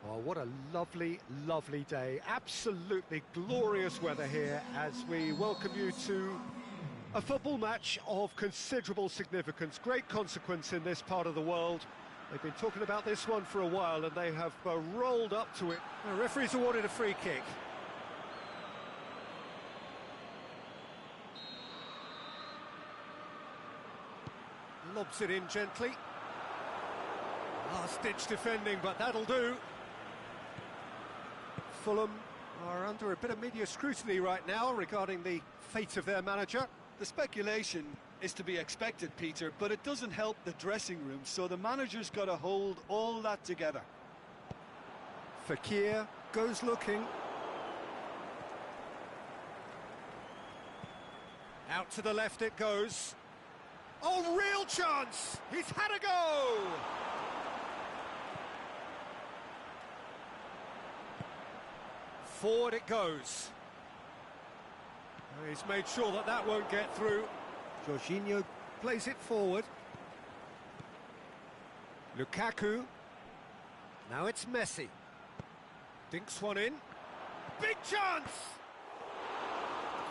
Oh, what a lovely, lovely day. Absolutely glorious weather here as we welcome you to a football match of considerable significance, great consequence in this part of the world. They've been talking about this one for a while and they have rolled up to it. The referee's awarded a free kick. Lobs it in gently. Last-ditch defending, but that'll do. Fulham are under a bit of media scrutiny right now regarding the fate of their manager. The speculation is to be expected, Peter, but it doesn't help the dressing room, so the manager's got to hold all that together. Fekir goes looking. Out to the left it goes. Oh, real chance! He's had a go! Forward it goes. He's made sure that that won't get through. Jorginho plays it forward. Lukaku. Now it's Messi. Dinks one in. Big chance!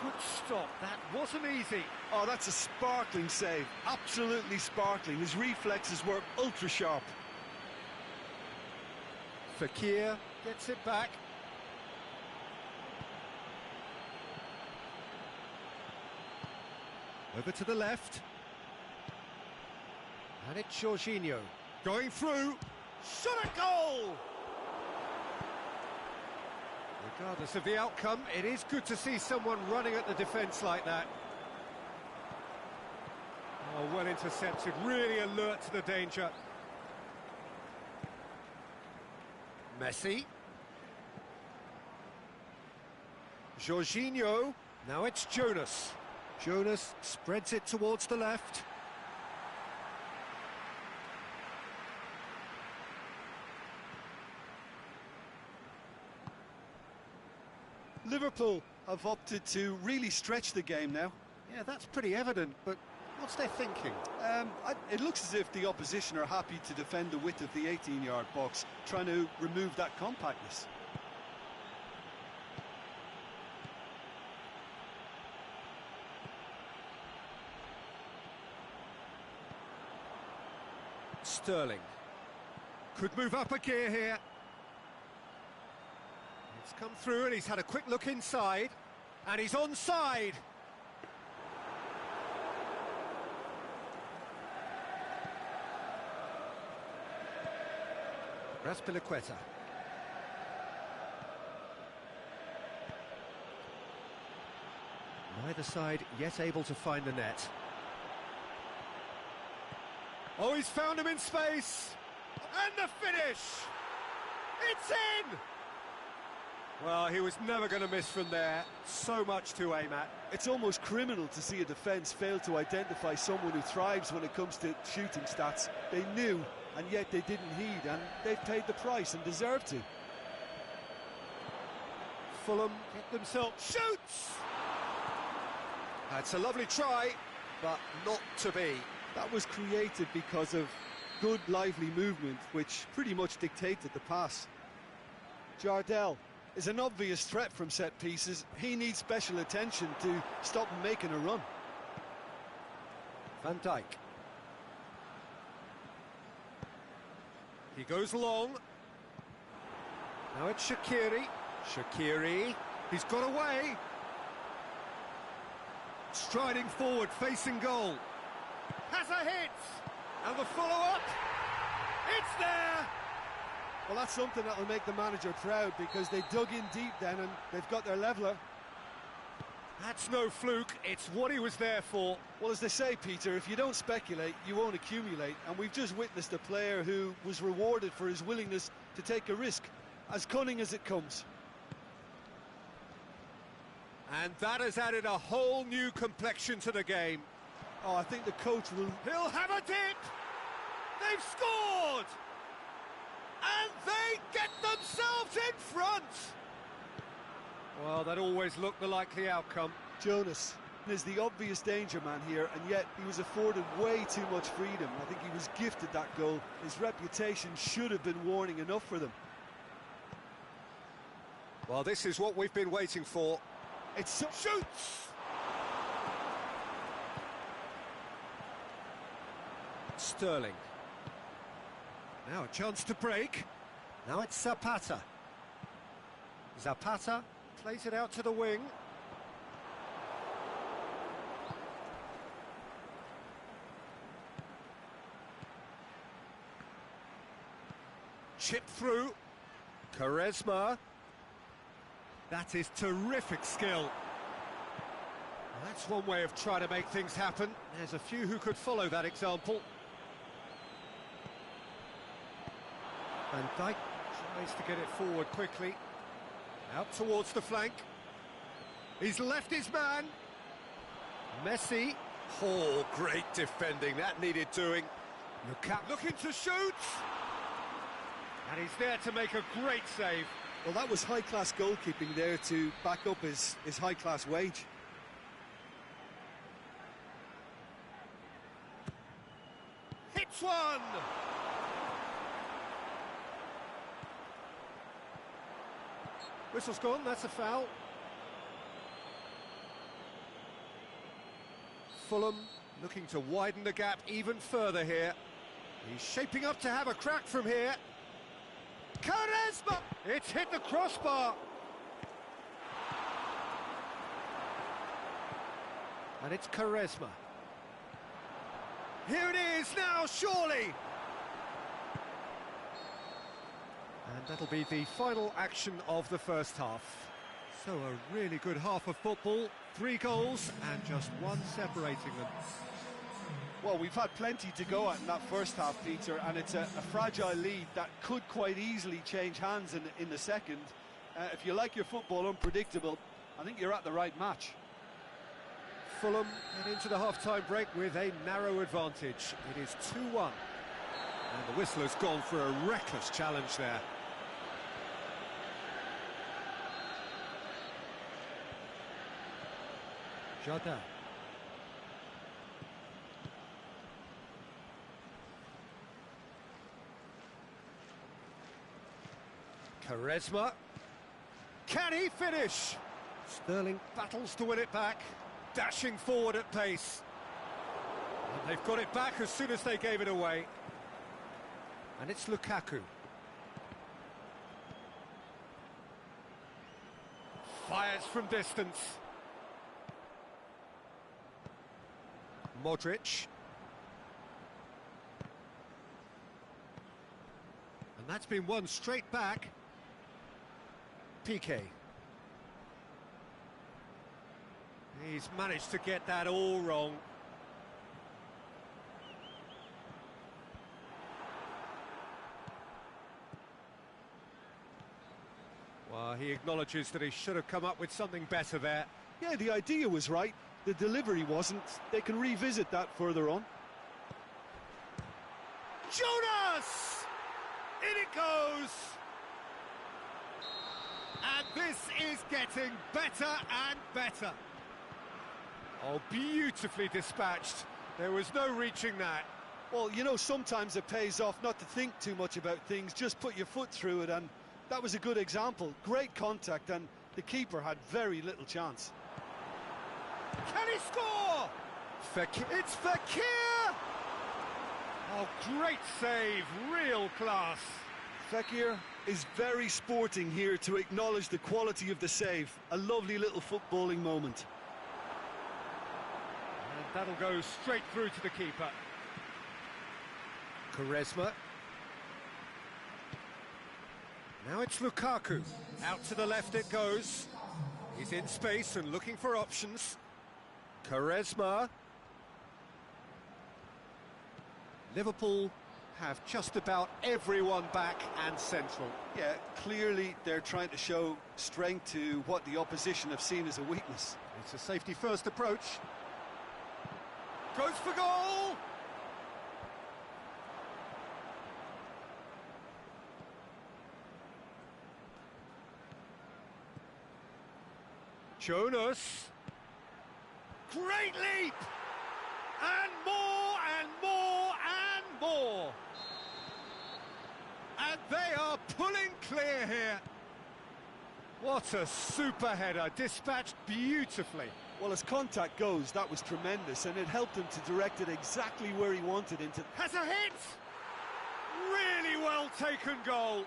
Good stop. That wasn't easy. Oh, that's a sparkling save. Absolutely sparkling. His reflexes were ultra sharp. Fekir gets it back. Over to the left. And it's Jorginho. Going through. Shot at goal! Regardless of the outcome, it is good to see someone running at the defence like that. Oh, well intercepted, really alert to the danger. Messi. Jorginho. Now it's Jonas. Jonas spreads it towards the left. Liverpool have opted to really stretch the game now. Yeah, that's pretty evident, but what's their thinking? It looks as if the opposition are happy to defend the width of the 18-yard box, trying to remove that compactness. Sterling could move up a gear here. It's come through and he's had a quick look inside, and he's onside. Raspilicueta. Neither side yet able to find the net. Oh, he's found him in space! And the finish! It's in! Well, he was never going to miss from there. So much to aim at. It's almost criminal to see a defence fail to identify someone who thrives when it comes to shooting stats. They knew, and yet they didn't heed, and they've paid the price and deserve to. Fulham get themselves... Shoots! That's a lovely try, but not to be. That was created because of good, lively movement, which pretty much dictated the pass. Jardel is an obvious threat from set pieces. He needs special attention to stop him making a run. Van Dijk. He goes long. Now it's Shaqiri. Shaqiri. He's got away. Striding forward, facing goal. Has a hit! And the follow-up! It's there! Well, that's something that'll make the manager proud, because they dug in deep then and they've got their leveller. That's no fluke, it's what he was there for. Well, as they say, Peter, if you don't speculate, you won't accumulate, and we've just witnessed a player who was rewarded for his willingness to take a risk, as cunning as it comes. And that has added a whole new complexion to the game. Oh, I think the coach will... He'll have a dip! They've scored! And they get themselves in front! Well, that always looked the likely outcome. Jonas is the obvious danger man here, and yet he was afforded way too much freedom. I think he was gifted that goal. His reputation should have been warning enough for them. Well, this is what we've been waiting for. It's shoots! Sterling. Now a chance to break. Now it's Zapata. Zapata plays it out to the wing. Chip through. Quaresma. That is terrific skill. Well, that's one way of trying to make things happen. There's a few who could follow that example. Van Dijk tries to get it forward quickly. Out towards the flank. He's left his man. Messi. Oh, great defending. That needed doing. Lukaku looking to shoot. And he's there to make a great save. Well, that was high-class goalkeeping there to back up his high-class wage. Hits one! Whistle's gone, that's a foul. Fulham looking to widen the gap even further here. He's shaping up to have a crack from here. Quaresma! It's hit the crossbar. And it's Quaresma. Here it is now, surely! And that'll be the final action of the first half. So a really good half of football, 3 goals and just one separating them. Well, we've had plenty to go at in that first half, Peter, and it's a fragile lead that could quite easily change hands in the second. If you like your football unpredictable, I think you're at the right match. Fulham head into the half-time break with a narrow advantage. It is 2-1. And the whistle has gone for a reckless challenge there. Jardel. Quaresma. Can he finish? Sterling battles to win it back, dashing forward at pace. And they've got it back as soon as they gave it away. And it's Lukaku. Fires from distance. Modric. And that's been won straight back. Piqué. He's managed to get that all wrong. Well, he acknowledges that he should have come up with something better there. Yeah, the idea was right, the delivery wasn't. They can revisit that further on. Jonas! In it goes! And this is getting better and better. Oh, beautifully dispatched. There was no reaching that. Well, you know, sometimes it pays off not to think too much about things, just put your foot through it, and that was a good example. Great contact, and the keeper had very little chance. Can he score? It's Fekir! Oh, great save, real class. Fekir is very sporting here to acknowledge the quality of the save. A lovely little footballing moment. And that'll go straight through to the keeper. Quaresma. Now it's Lukaku. Out to the left it goes. He's in space and looking for options. Quaresma. Liverpool have just about everyone back and central. Yeah, clearly they're trying to show strength to what the opposition have seen as a weakness. It's a safety-first approach. Goes for goal! Jonas. Great leap! And more and more and more! And they are pulling clear here. What a super header, dispatched beautifully. Well, as contact goes, that was tremendous, and it helped him to direct it exactly where he wanted into. Has a hit! Really well taken goal.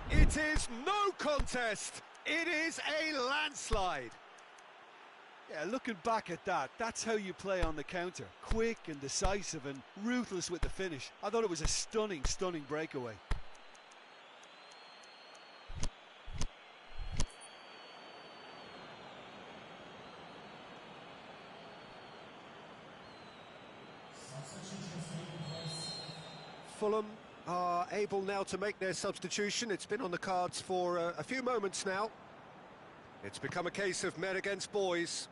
It is no contest. It is a landslide. Yeah, looking back at that, that's how you play on the counter. Quick and decisive and ruthless with the finish. I thought it was a stunning, stunning breakaway. Fulham are able now to make their substitution. It's been on the cards for a few moments now. It's become a case of men against boys.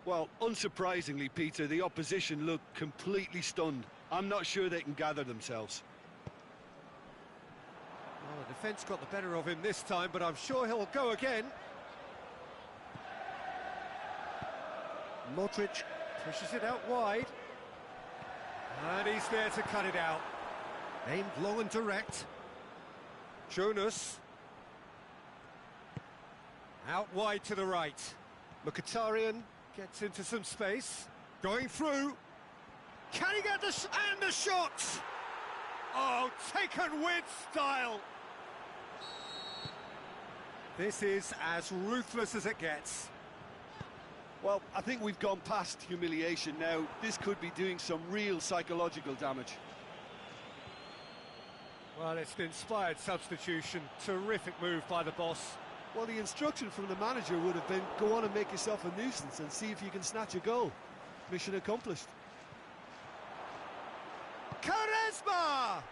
Well, unsurprisingly, Peter, the opposition look completely stunned. I'm not sure they can gather themselves. Well, the defence got the better of him this time, but I'm sure he'll go again. Modric pushes it out wide. And he's there to cut it out. Aimed long and direct. Jonas. Out wide to the right. Mkhitaryan gets into some space. Going through. Can he get the and the shot? Oh, taken with style. This is as ruthless as it gets. Well, I think we've gone past humiliation now. This could be doing some real psychological damage. Well, it's an inspired substitution. Terrific move by the boss. Well, the instruction from the manager would have been, go on and make yourself a nuisance and see if you can snatch a goal. Mission accomplished. Quaresma!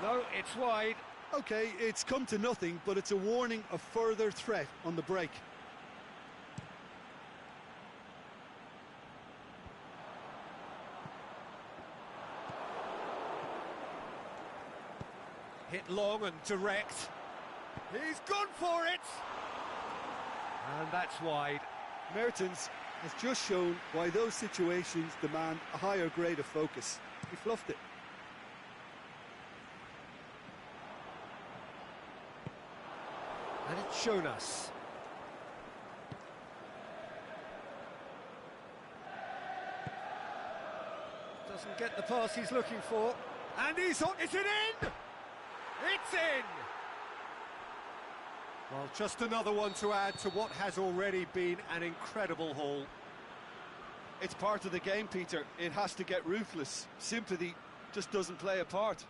No, it's wide. OK, it's come to nothing, but it's a warning of further threat on the break. Hit long and direct. He's gone for it! And that's wide. Mertens has just shown why those situations demand a higher grade of focus. He fluffed it. And it's Jonas. Doesn't get the pass he's looking for. And he's on. Is it in? It's in! Well, just another one to add to what has already been an incredible haul. It's part of the game, Peter. It has to get ruthless. Sympathy just doesn't play a part.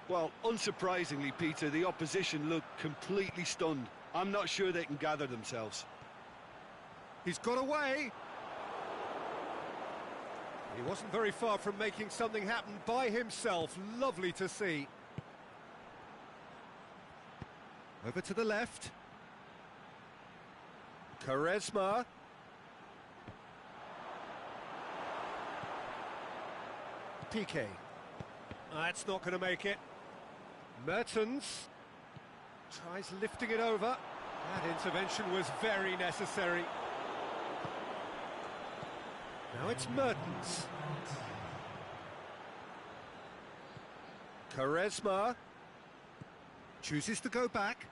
Well, unsurprisingly, Peter, the opposition look completely stunned. I'm not sure they can gather themselves. He's got away. He wasn't very far from making something happen by himself. Lovely to see. Over to the left. Quaresma. Piqué. That's not going to make it. Mertens tries lifting it over. That intervention was very necessary. Now it's Mertens. Quaresma chooses to go back.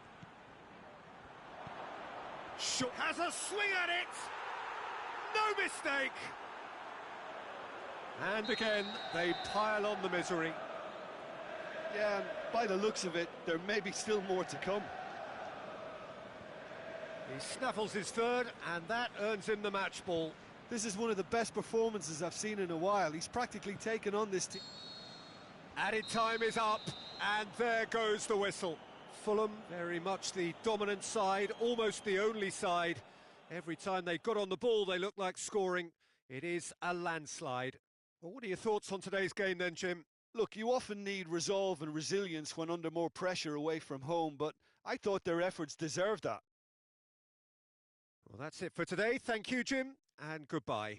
Has a swing at it! No mistake! And again, they pile on the misery. Yeah, and by the looks of it, there may be still more to come. He snaffles his third, and that earns him the match ball. This is one of the best performances I've seen in a while. He's practically taken on this team. Added time is up, and there goes the whistle. Fulham, very much the dominant side, almost the only side. Every time they got on the ball, they looked like scoring. It is a landslide. Well, what are your thoughts on today's game then, Jim? Look, you often need resolve and resilience when under more pressure away from home, but I thought their efforts deserved that. Well, that's it for today. Thank you, Jim, and goodbye.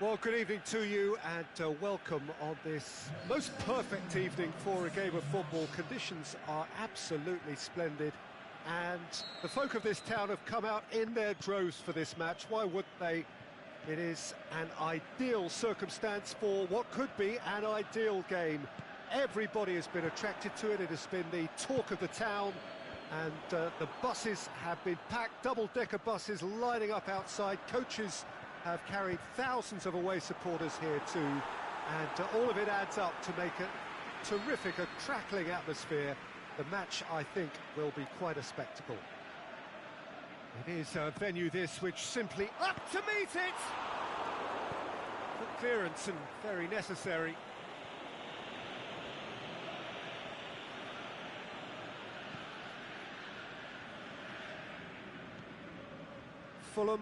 Well, good evening to you and welcome on this most perfect evening for a game of football. Conditions are absolutely splendid and the folk of this town have come out in their droves for this match. Why wouldn't they? It is an ideal circumstance for what could be an ideal game. Everybody has been attracted to it. It has been the talk of the town and the buses have been packed, double-decker buses lining up outside. Coaches have carried thousands of away supporters here too, and all of it adds up to make a terrific, a crackling atmosphere. The match, I think, will be quite a spectacle. It is a venue this which simply up to meet it! Good clearance and very necessary. Fulham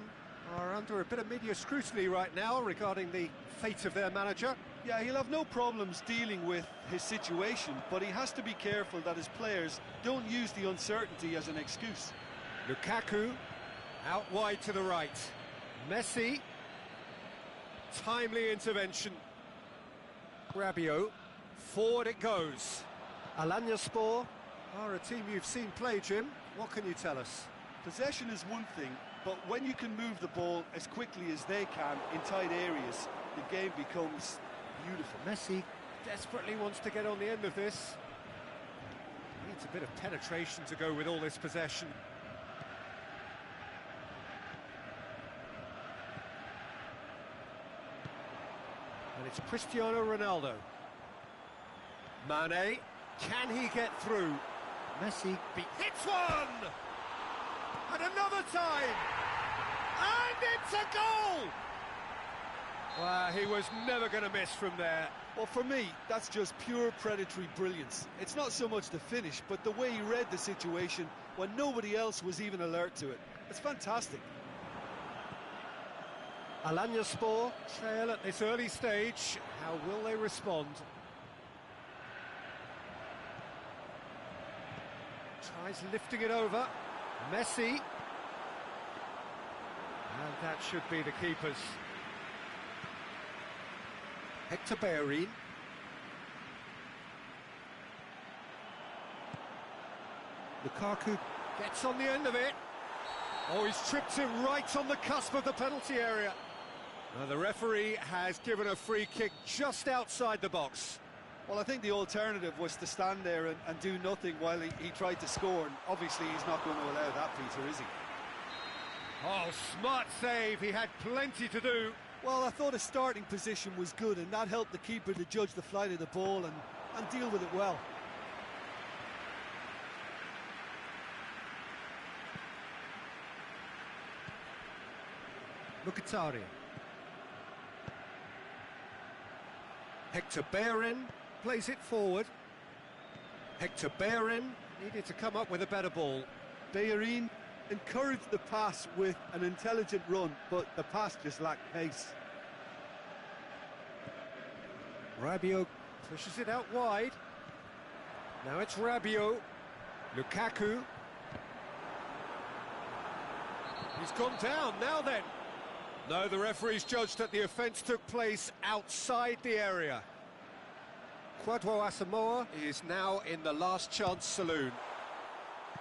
are under a bit of media scrutiny right now regarding the fate of their manager. Yeah, he'll have no problems dealing with his situation, but he has to be careful that his players don't use the uncertainty as an excuse. Lukaku, out wide to the right. Messi, timely intervention. Rabiot, forward it goes. Alanyaspor are a team you've seen play, Jim. What can you tell us? Possession is one thing, but when you can move the ball as quickly as they can in tight areas, the game becomes beautiful. Messi desperately wants to get on the end of this. Needs a bit of penetration to go with all this possession. And it's Cristiano Ronaldo. Mane, can he get through? Messi hits one! And another time! And it's a goal! Well, he was never going to miss from there. Well, for me, that's just pure predatory brilliance. It's not so much the finish, but the way he read the situation when nobody else was even alert to it. It's fantastic. Alanyaspor trail at this early stage. How will they respond? Tries lifting it over. Messi. And that should be the keepers. Hector Bellerin. Lukaku gets on the end of it. Oh, he's tripped him right on the cusp of the penalty area. Now, the referee has given a free kick just outside the box. Well, I think the alternative was to stand there and do nothing while he tried to score, and obviously he's not going to allow that, Peter, is he? Oh, smart save, he had plenty to do. Well, I thought his starting position was good, and that helped the keeper to judge the flight of the ball and deal with it well. Mkhitaryan. Hector Bellerin plays it forward. Hector Bellerin needed to come up with a better ball. Bellerin encouraged the pass with an intelligent run, but the pass just lacked pace. Rabiot pushes it out wide. Now it's Rabiot. Lukaku. He's gone down, now then. No, the referee's judged that the offence took place outside the area. Kwadwo Asamoah is now in the last chance saloon.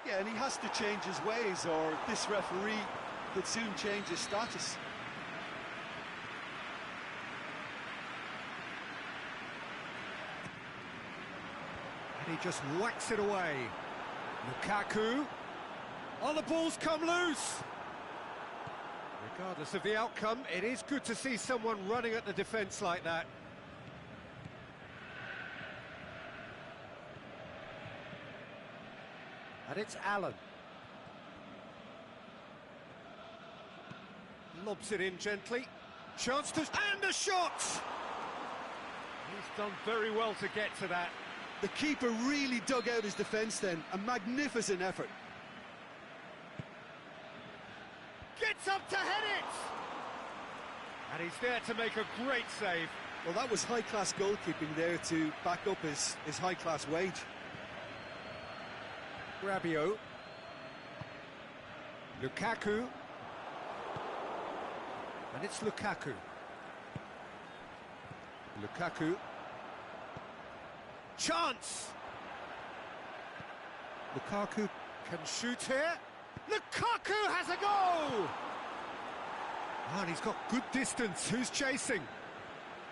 Yeah, and he has to change his ways, or this referee could soon change his status. And he just whacks it away. Lukaku. Oh, the ball's come loose! Regardless of the outcome, it is good to see someone running at the defence like that. And it's Allen. Lobs it in gently. Chance to... and a shot! He's done very well to get to that. The keeper really dug out his defence then. A magnificent effort. Gets up to head it! And he's there to make a great save. Well, that was high-class goalkeeping there to back up his high-class wage. Rabiot. Lukaku. And it's Lukaku. Lukaku. Chance! Lukaku can shoot here. Lukaku has a goal! And he's got good distance. Who's chasing?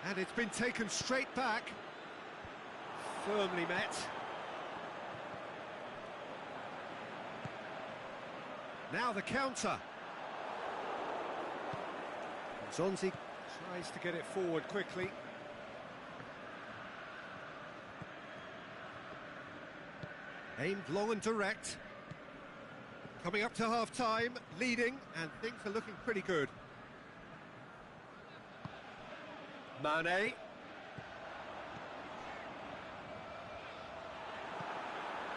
And it's been taken straight back. Firmly met. Now the counter. Zonzi tries to get it forward quickly. Aimed long and direct. Coming up to half-time, leading, and things are looking pretty good. Mane.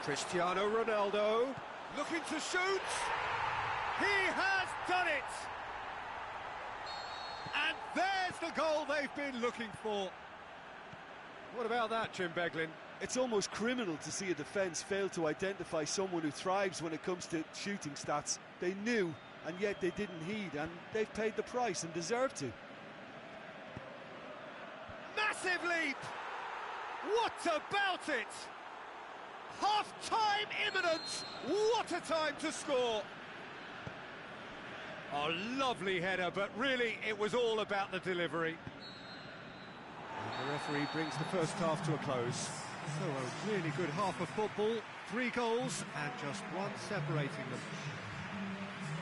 Cristiano Ronaldo, looking to shoot. He has done it! And there's the goal they've been looking for. What about that, Jim Beglin? It's almost criminal to see a defence fail to identify someone who thrives when it comes to shooting stats. They knew, and yet they didn't heed, and they've paid the price and deserve to. Massive leap! What about it? Half-time imminent! What a time to score! A lovely header, but really it was all about the delivery. And the referee brings the first half to a close. So a really good half of football, 3 goals and just one separating them.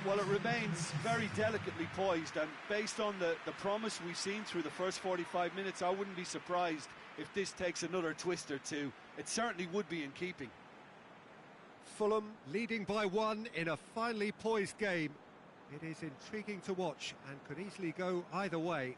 Well, it remains very delicately poised, and based on the promise we've seen through the first 45 minutes, I wouldn't be surprised if this takes another twist or two. It certainly would be in keeping. Fulham leading by 1 in a finely poised game. It is intriguing to watch and could easily go either way.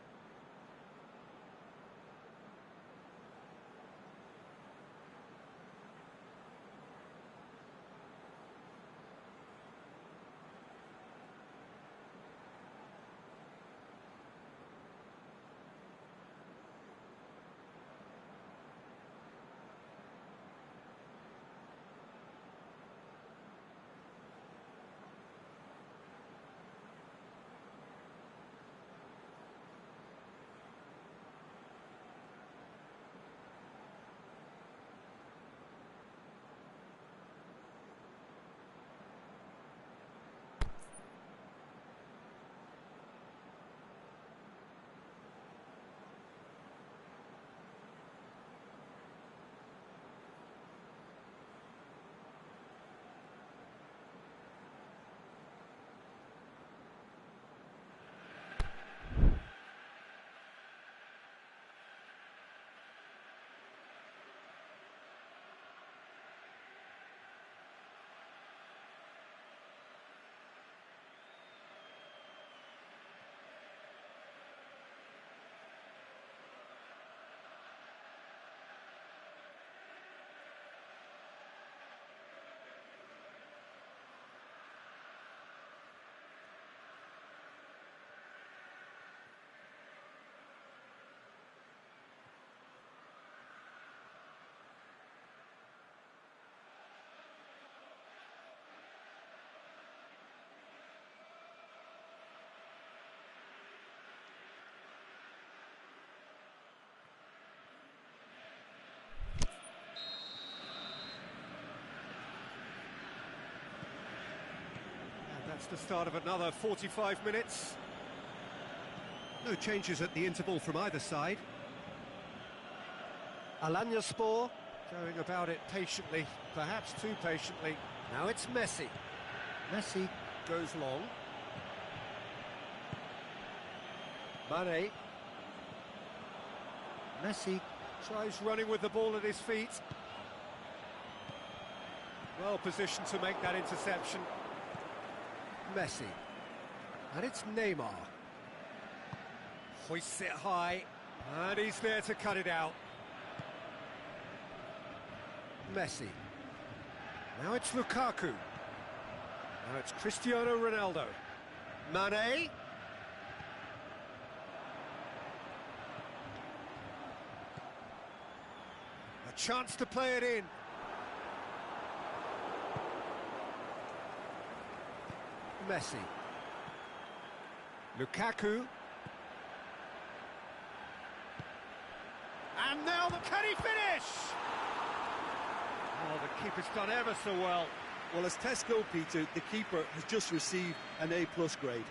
That's the start of another 45 minutes. No changes at the interval from either side. Alanyaspor going about it patiently, perhaps too patiently. Now it's Messi. Messi goes long. Mane. Messi tries running with the ball at his feet. Well positioned to make that interception. Messi. And it's Neymar. Hoists it high. And he's there to cut it out. Messi. Now it's Lukaku. Now it's Cristiano Ronaldo. Mane. A chance to play it in. Messi. Lukaku. And now, can he finish? Oh, the keeper's done ever so well. Well, as tests go, Peter, the keeper has just received an A+ grade.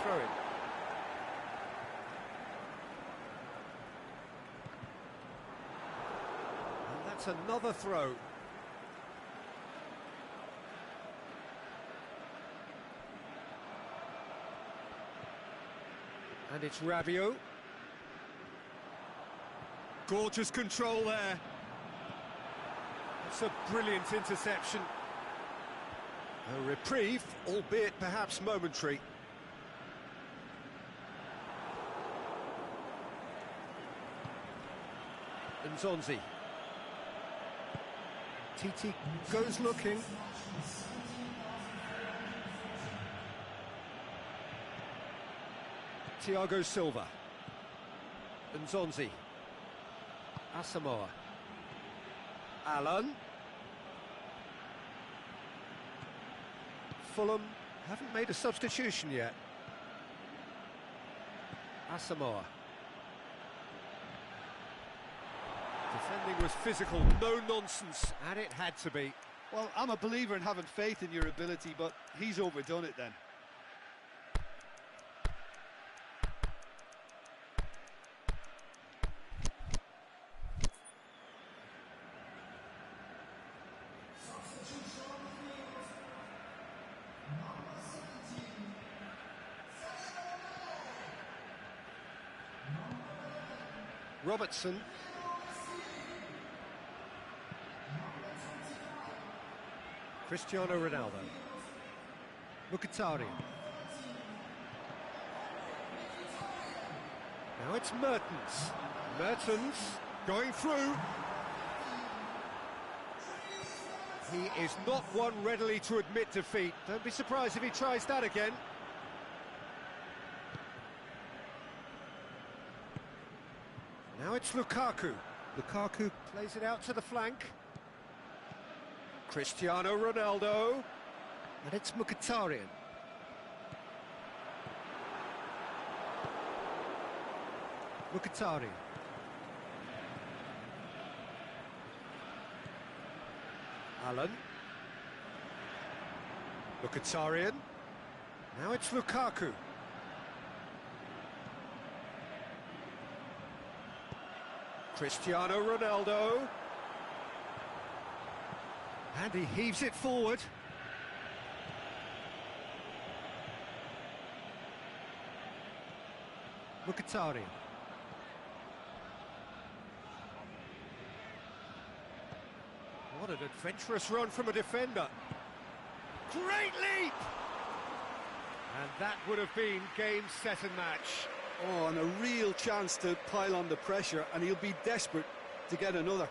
Throw in. And that's another throw. And it's Rabiot. Gorgeous control there. That's a brilliant interception. A reprieve, albeit perhaps momentary. Nzonzi. Titi goes looking. Thiago Silva. Nzonzi. Asamoah. Allen. Fulham haven't made a substitution yet. Asamoah. Defending was physical, no nonsense, and it had to be. Well, I'm a believer in having faith in your ability, but he's overdone it then. Robertson. Cristiano Ronaldo. Mkhitaryan. Now it's Mertens. Mertens going through. He is not one readily to admit defeat. Don't be surprised if he tries that again. Now it's Lukaku. Lukaku plays it out to the flank. Cristiano Ronaldo. And it's Mkhitaryan. Mkhitaryan. Allen. Mkhitaryan. Now it's Lukaku. Cristiano Ronaldo. And he heaves it forward. Mkhitaryan. What an adventurous run from a defender. Great leap! And that would have been game, set and match. Oh, and a real chance to pile on the pressure, and he'll be desperate to get another.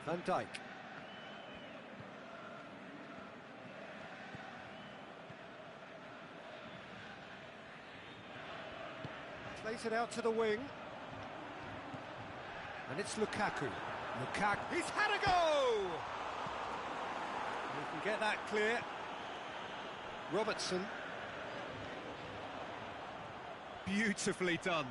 Van Dijk. Plays it out to the wing. And it's Lukaku. Lukaku, he's had a go! You can get that clear. Robertson. Beautifully done.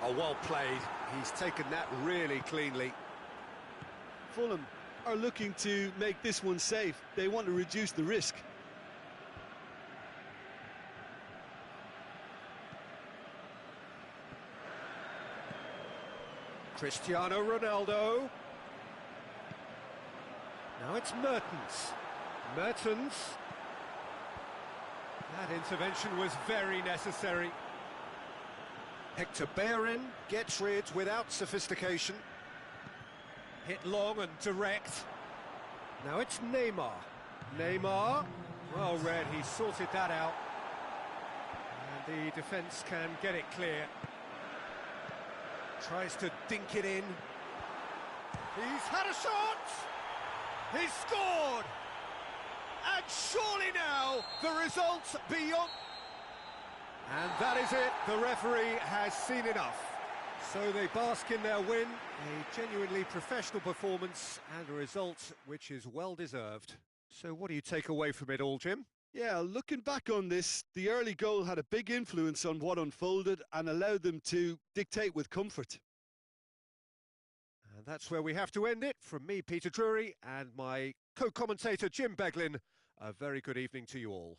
Oh, well played. He's taken that really cleanly. Fulham are looking to make this one safe. They want to reduce the risk. Cristiano Ronaldo. Now it's Mertens. Mertens. That intervention was very necessary. Hector Bellerin gets rid without sophistication. Hit long and direct. Now it's Neymar. Neymar. Well read, he sorted that out. And the defence can get it clear. Tries to dink it in. He's had a shot! He scored! And surely now the result's beyond... And that is it, the referee has seen enough. So they bask in their win, a genuinely professional performance and a result which is well deserved. So what do you take away from it all, Jim? Yeah, looking back on this, the early goal had a big influence on what unfolded and allowed them to dictate with comfort. And that's where we have to end it. From me, Peter Drury, and my co-commentator, Jim Beglin, a very good evening to you all.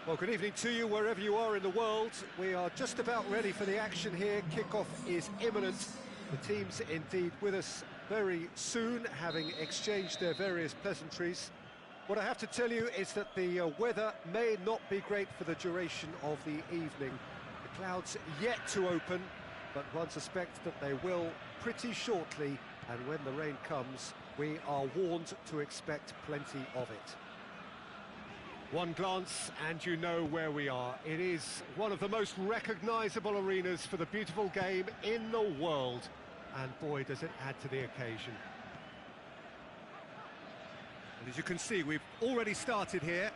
Well, good evening to you wherever you are in the world. We are just about ready for the action here. Kickoff is imminent. The team's indeed with us very soon, having exchanged their various pleasantries. What I have to tell you is that the weather may not be great for the duration of the evening. The clouds yet to open, but one suspects that they will pretty shortly, and when the rain comes, we are warned to expect plenty of it. One glance and you know where we are. It is one of the most recognisable arenas for the beautiful game in the world. And boy, does it add to the occasion. And as you can see, we've already started here.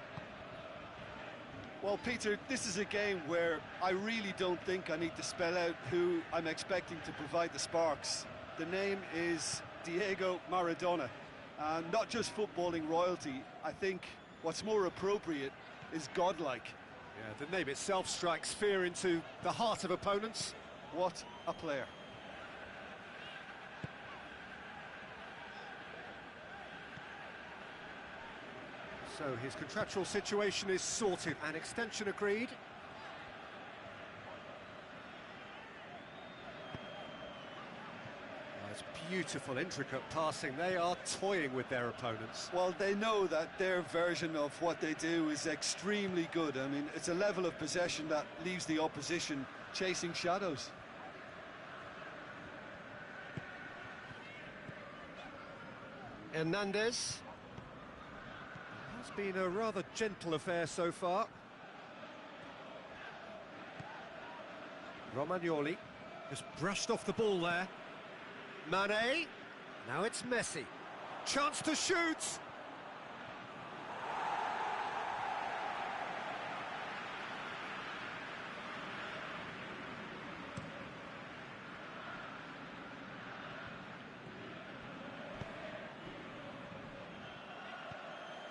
Well, Peter, this is a game where I really don't think I need to spell out who I'm expecting to provide the sparks. The name is Diego Maradona. Not just footballing royalty, I think what's more appropriate is godlike. Yeah, the name itself strikes fear into the heart of opponents. What a player. So his contractual situation is sorted, an extension agreed. It's beautiful, intricate passing. They are toying with their opponents. Well, they know that their version of what they do is extremely good. I mean, it's a level of possession that leaves the opposition chasing shadows. Hernandez. It's been a rather gentle affair so far. Romagnoli just brushed off the ball there. Mane, now it's Messi. Chance to shoot!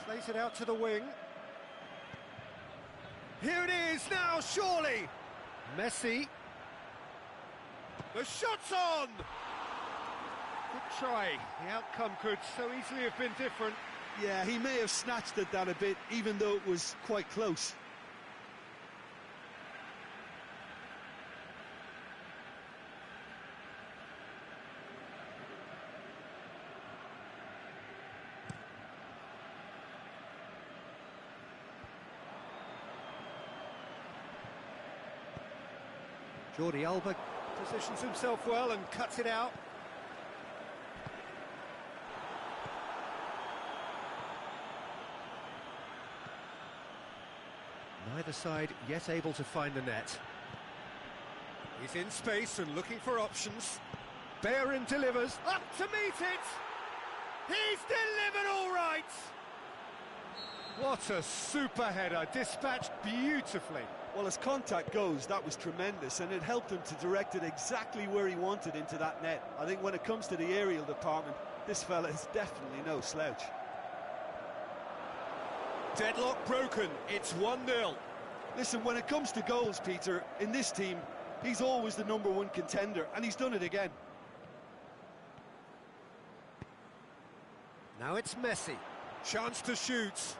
Plays it out to the wing. Here it is now, surely! Messi. The shot's on! Good try. The outcome could so easily have been different. Yeah, he may have snatched at that a bit, even though it was quite close. Jordi Alba positions himself well and cuts it out. Neither side yet able to find the net. He's in space and looking for options. Bellerin delivers, up to meet it! He's delivered all right! What a super header, dispatched beautifully. Well, as contact goes, that was tremendous, and it helped him to direct it exactly where he wanted into that net. I think when it comes to the aerial department, this fella is definitely no slouch. Deadlock broken, it's 1-0. Listen, when it comes to goals, Peter, in this team, he's always the #1 contender, and he's done it again. Now it's Messi. Chance to shoot.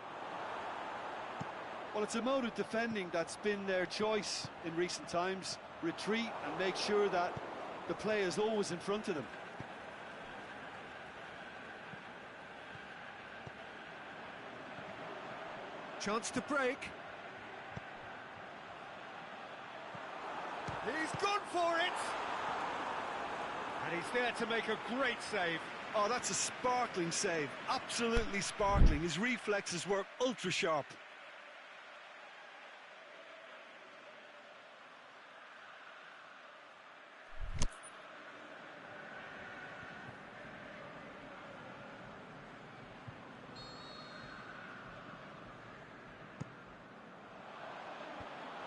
Well, it's a mode of defending that's been their choice in recent times. Retreat and make sure that the play is always in front of them. Chance to break. He's gone for it! And he's there to make a great save. Oh, that's a sparkling save. Absolutely sparkling. His reflexes were ultra sharp.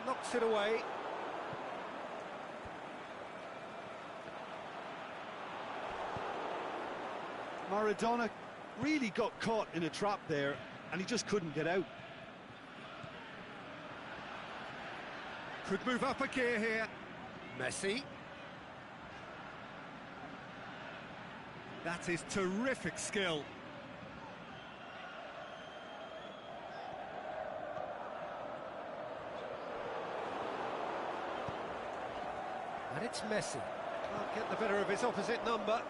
Knocks it away. Maradona really got caught in a trap there, and he just couldn't get out. Could move up a gear here. Messi. That is terrific skill. And it's Messi. Can't get the better of his opposite number.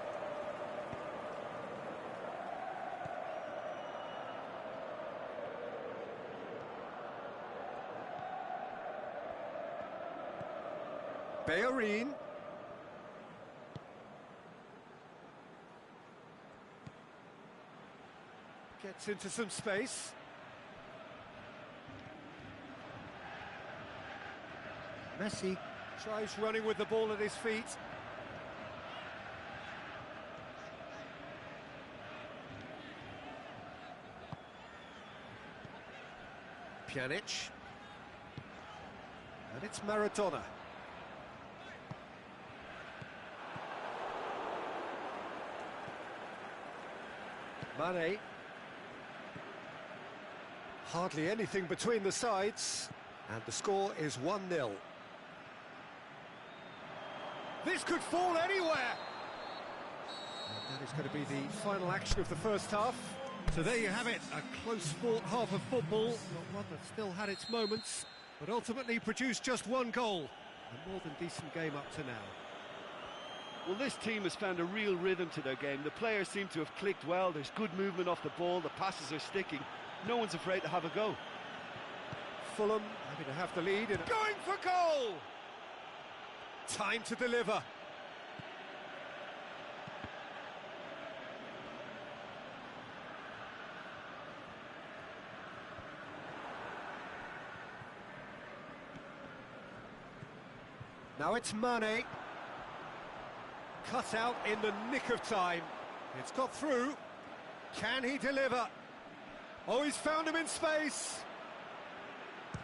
Bellerin. Gets into some space. Messi tries running with the ball at his feet. Pjanic. And it's Maradona. Mane. Hardly anything between the sides, and the score is 1-0. This could fall anywhere! And that is going to be the final action of the first half. So there you have it, a close-fought half of football, not one that still had its moments, but ultimately produced just one goal. A more than decent game up to now. Well, this team has found a real rhythm to their game. The players seem to have clicked well. There's good movement off the ball. The passes are sticking. No one's afraid to have a go. Fulham happy to have the lead. Going for goal! Time to deliver. Now it's Mane. Cut out in the nick of time. It's got through. Can he deliver? Oh, he's found him in space.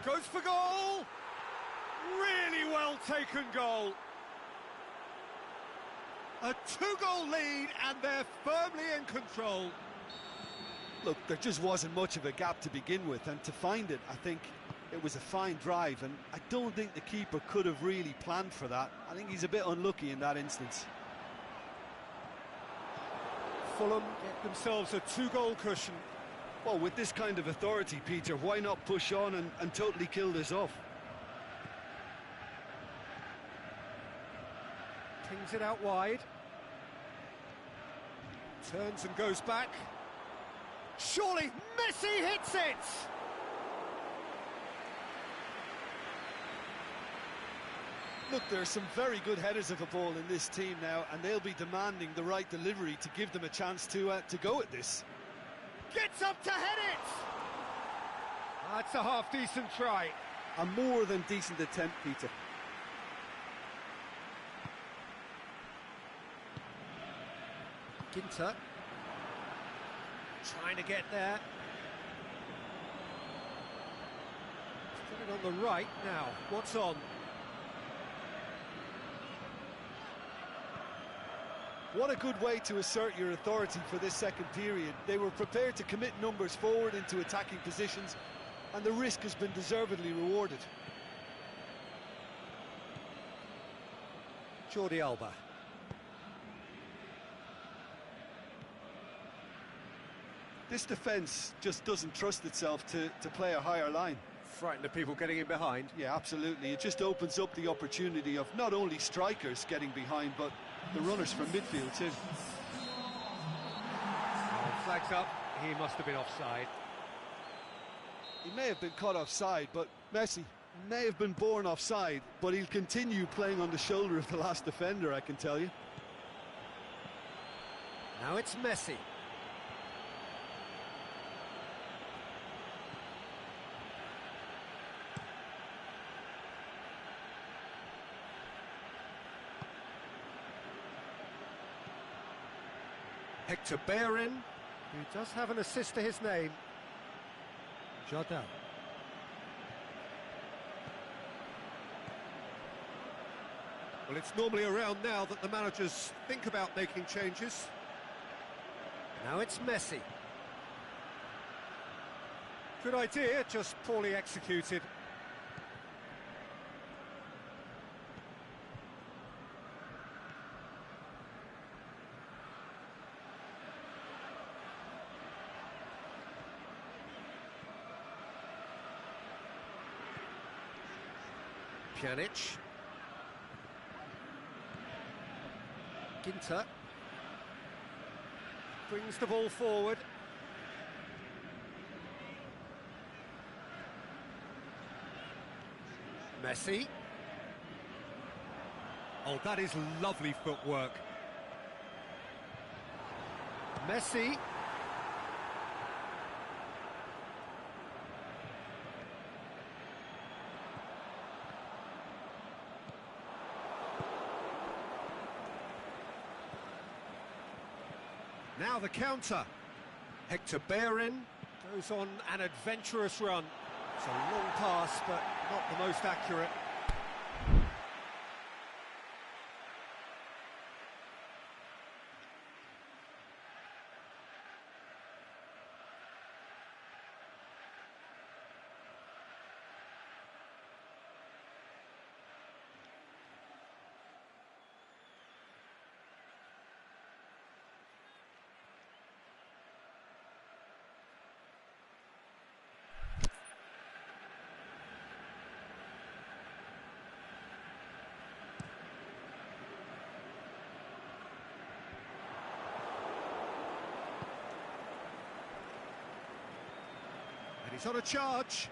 Goes for goal. Really well taken goal. A two-goal lead and they're firmly in control. Look, there just wasn't much of a gap to begin with, and to find it, I think it was a fine drive, and I don't think the keeper could have really planned for that. I think he's a bit unlucky in that instance. Fulham get themselves a two-goal cushion. Well, with this kind of authority, Peter, why not push on and totally kill this off? Pings it out wide. Turns and goes back. Surely Messi hits it! Look, there are some very good headers of a ball in this team now, and they'll be demanding the right delivery to give them a chance to go at this. Gets up to head it! That's a half-decent try. A more than decent attempt, Peter. Ginter. Trying to get there. Put it on the right now. What's on? What a good way to assert your authority for this second period. They were prepared to commit numbers forward into attacking positions, and the risk has been deservedly rewarded. Jordi Alba. This defence just doesn't trust itself to play a higher line. Frightened of people getting in behind. Yeah, absolutely. It just opens up the opportunity of not only strikers getting behind, but the runners from midfield too. Flags up, he must have been offside. He may have been caught offside, but Messi may have been born offside, but he'll continue playing on the shoulder of the last defender, I can tell you. Now it's Messi. Hector Bellerin, who does have an assist to his name. Jardel. Well, it's normally around now that the managers think about making changes. Now it's Messi. Good idea, just poorly executed. Pjanic. Ginter brings the ball forward. Messi. Oh, that is lovely footwork. Messi. Now the counter. Hector Bellerin goes on an adventurous run. It's a long pass, but not the most accurate. He's on a charge.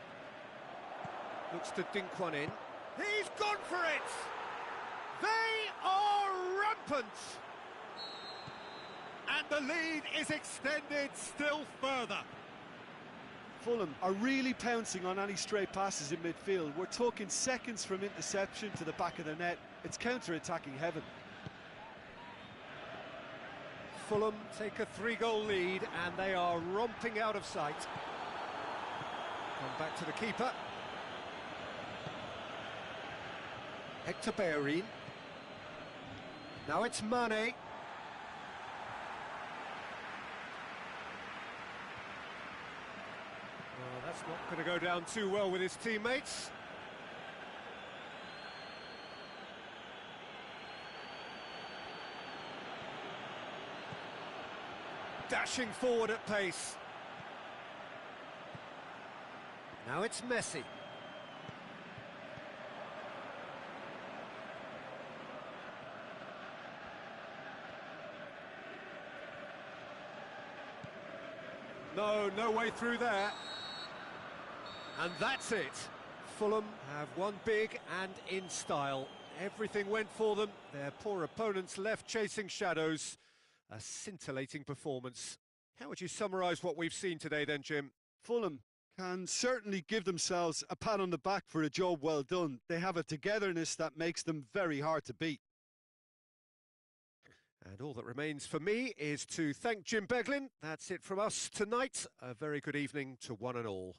Looks to dink one in. He's gone for it! They are rampant! And the lead is extended still further. Fulham are really pouncing on any stray passes in midfield. We're talking seconds from interception to the back of the net. It's counter-attacking heaven. Fulham take a 3-goal lead and they are romping out of sight. Come back to the keeper. Hector Bellerin. Now it's Mane. Well, that's not going to go down too well with his teammates. Dashing forward at pace. Now it's Messi. No way through there. And that's it. Fulham have won big and in style. Everything went for them. Their poor opponents left chasing shadows. A scintillating performance. How would you summarise what we've seen today then, Jim? Fulham can certainly give themselves a pat on the back for a job well done. They have a togetherness that makes them very hard to beat. And all that remains for me is to thank Jim Beglin. That's it from us tonight. A very good evening to one and all.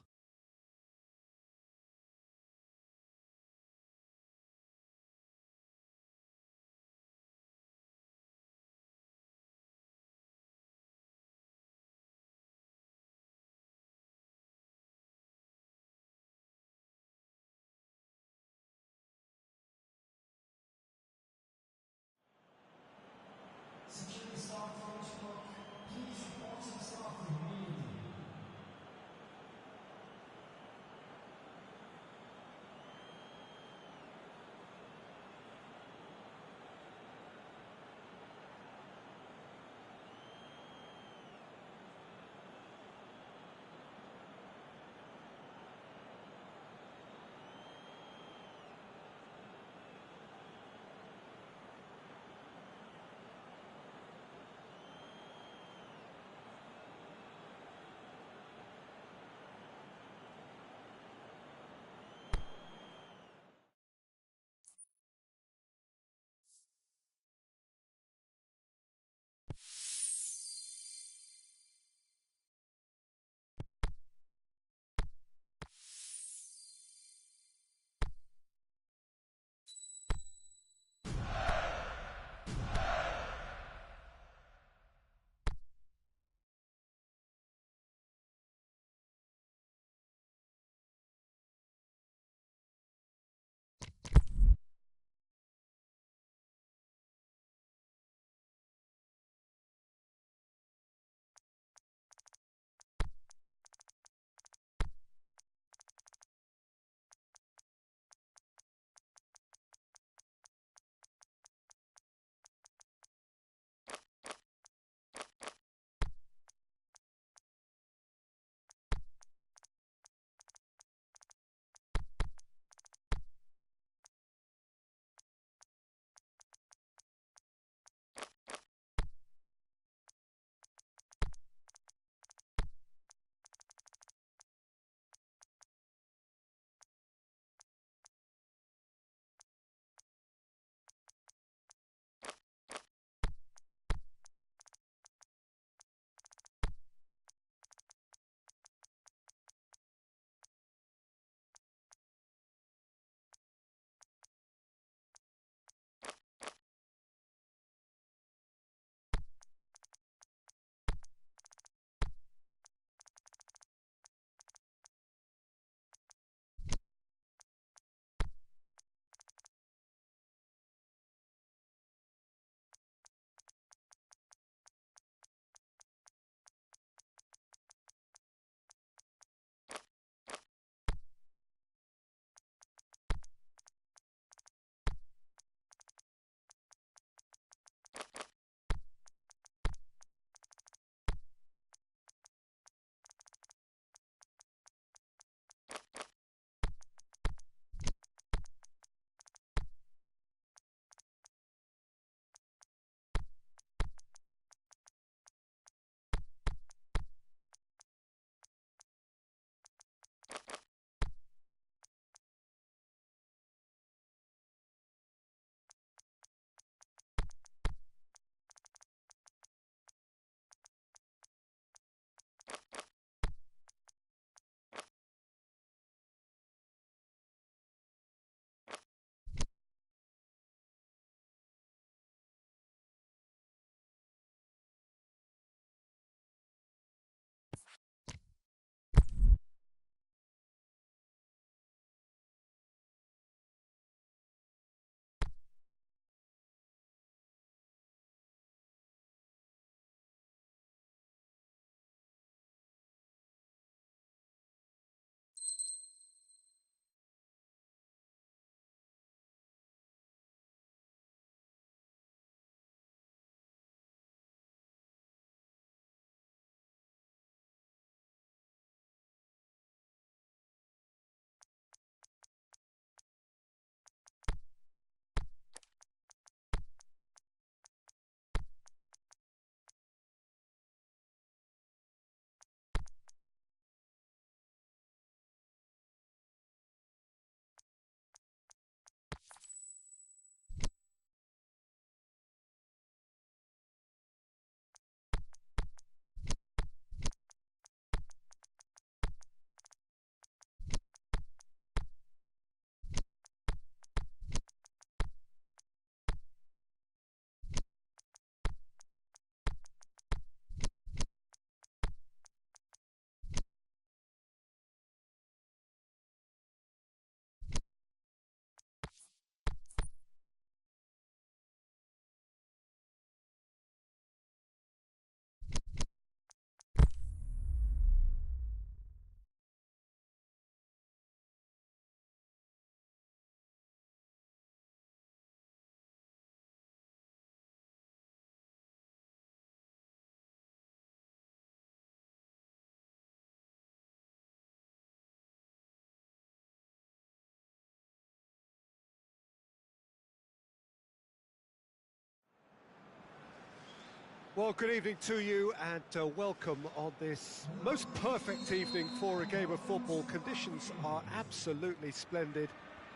Well, good evening to you and welcome on this most perfect evening for a game of football. Conditions are absolutely splendid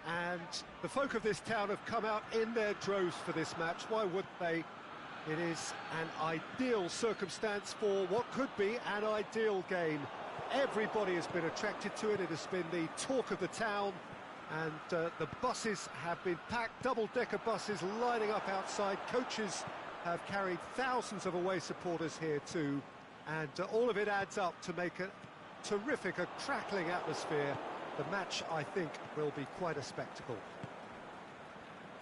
and the folk of this town have come out in their droves for this match. Why would they? It is an ideal circumstance for what could be an ideal game. Everybody has been attracted to it. It has been the talk of the town and the buses have been packed, double-decker buses lining up outside. Coaches have carried thousands of away supporters here too, and all of it adds up to make a terrific, a crackling atmosphere. The match, I think, will be quite a spectacle.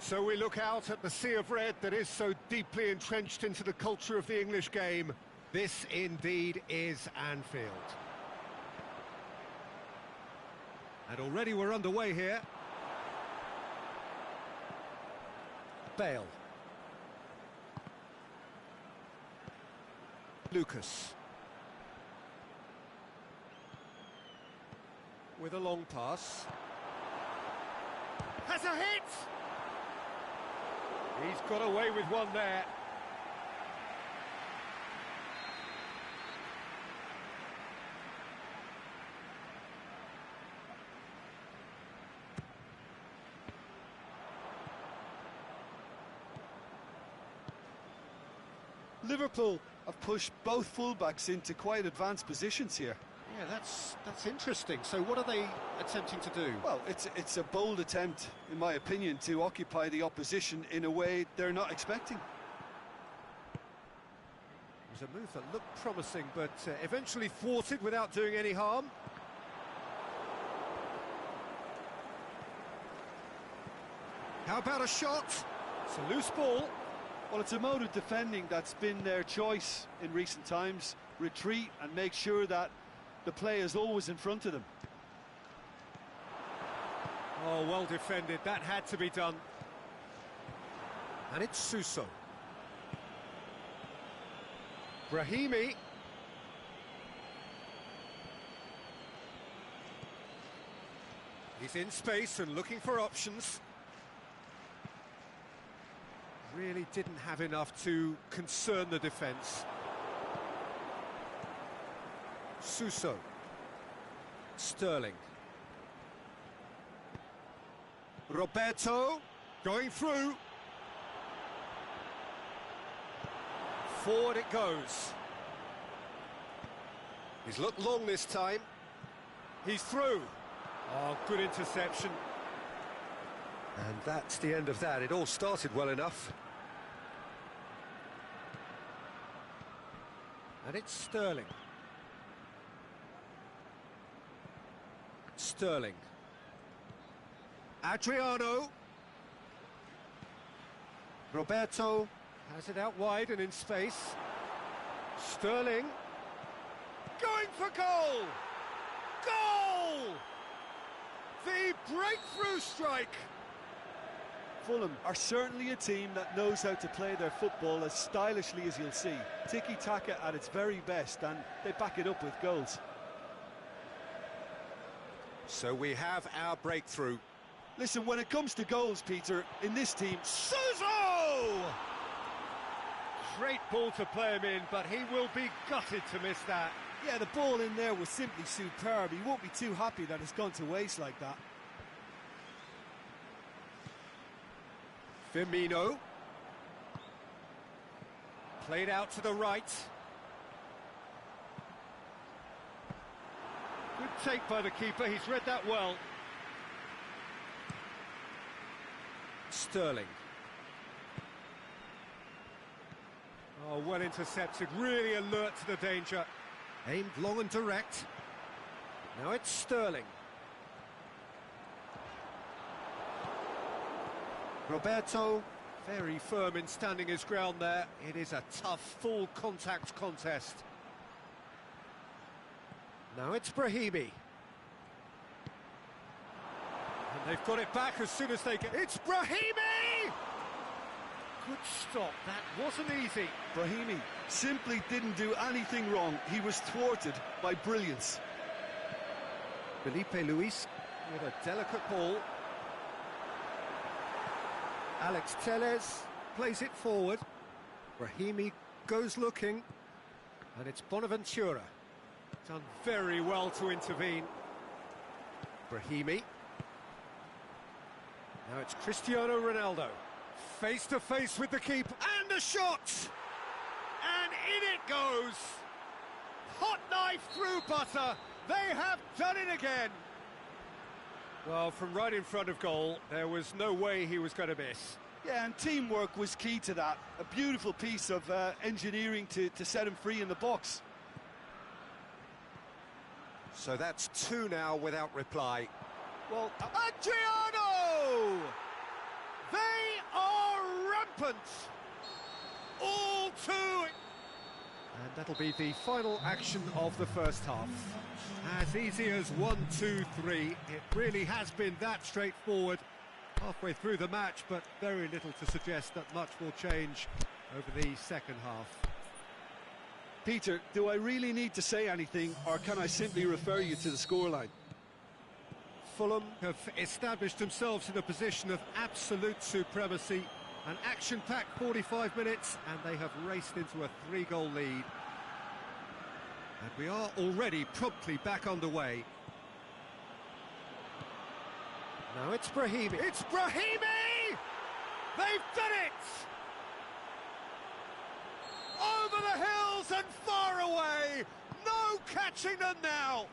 So we look out at the sea of red that is so deeply entrenched into the culture of the English game. This indeed is Anfield. And already we're underway here. Bale. Lucas. With a long pass. Has a hit! He's got away with one there. Liverpool have pushed both fullbacks into quite advanced positions here. Yeah, that's interesting. So what are they attempting to do? Well, it's a bold attempt, in my opinion, to occupy the opposition in a way they're not expecting. It was a move that looked promising, but eventually thwarted without doing any harm. How about a shot? It's a loose ball. Well, it's a mode of defending that's been their choice in recent times. Retreat and make sure that the play is always in front of them. Oh, well defended. That had to be done. And it's Suso. Brahimi. He's in space and looking for options. Really didn't have enough to concern the defence. Suso. Sterling. Roberto going through. Forward it goes. He's looked long this time. He's through. Oh, good interception. And that's the end of that. It all started well enough. And it's Sterling. Sterling. Adriano. Roberto has it out wide and in space. Sterling. Going for goal! Goal! The breakthrough strike! Fulham are certainly a team that knows how to play their football as stylishly as you'll see. Tiki-taka at its very best, and they back it up with goals. So we have our breakthrough. Listen, when it comes to goals, Peter, in this team... Suso! Great ball to play him in, but he will be gutted to miss that. Yeah, the ball in there was simply superb. He won't be too happy that it's gone to waste like that. Firmino. Played out to the right. Good take by the keeper, he's read that well. Sterling. Oh, well intercepted, really alert to the danger. Aimed long and direct. Now it's Sterling. Roberto, very firm in standing his ground there. It is a tough, full contact contest. Now it's Brahimi. And they've got it back as soon as they get... It's Brahimi! Good stop, that wasn't easy. Brahimi simply didn't do anything wrong. He was thwarted by brilliance. Felipe Luis with a delicate ball. Alex Telles plays it forward. Brahimi goes looking. And it's Bonaventura. Done very well to intervene. Brahimi. Now it's Cristiano Ronaldo. Face to face with the keeper. And a shot! And in it goes! Hot knife through butter. They have done it again. Well, from right in front of goal, there was no way he was going to miss. Yeah, and teamwork was key to that. A beautiful piece of engineering to set him free in the box. So that's two now without reply. Well, Adriano! They are rampant! All two! And that'll be the final action of the first half. As easy as 1, 2, 3. It really has been that straightforward halfway through the match, but very little to suggest that much will change over the second half. Peter, do I really need to say anything, or can I simply refer you to the scoreline? Fulham have established themselves in a position of absolute supremacy. An action-packed 45 minutes, and they have raced into a 3-goal lead. And we are already promptly back underway. Now it's Brahimi. It's Brahimi! They've done it! Over the hills and far away! No catching them now!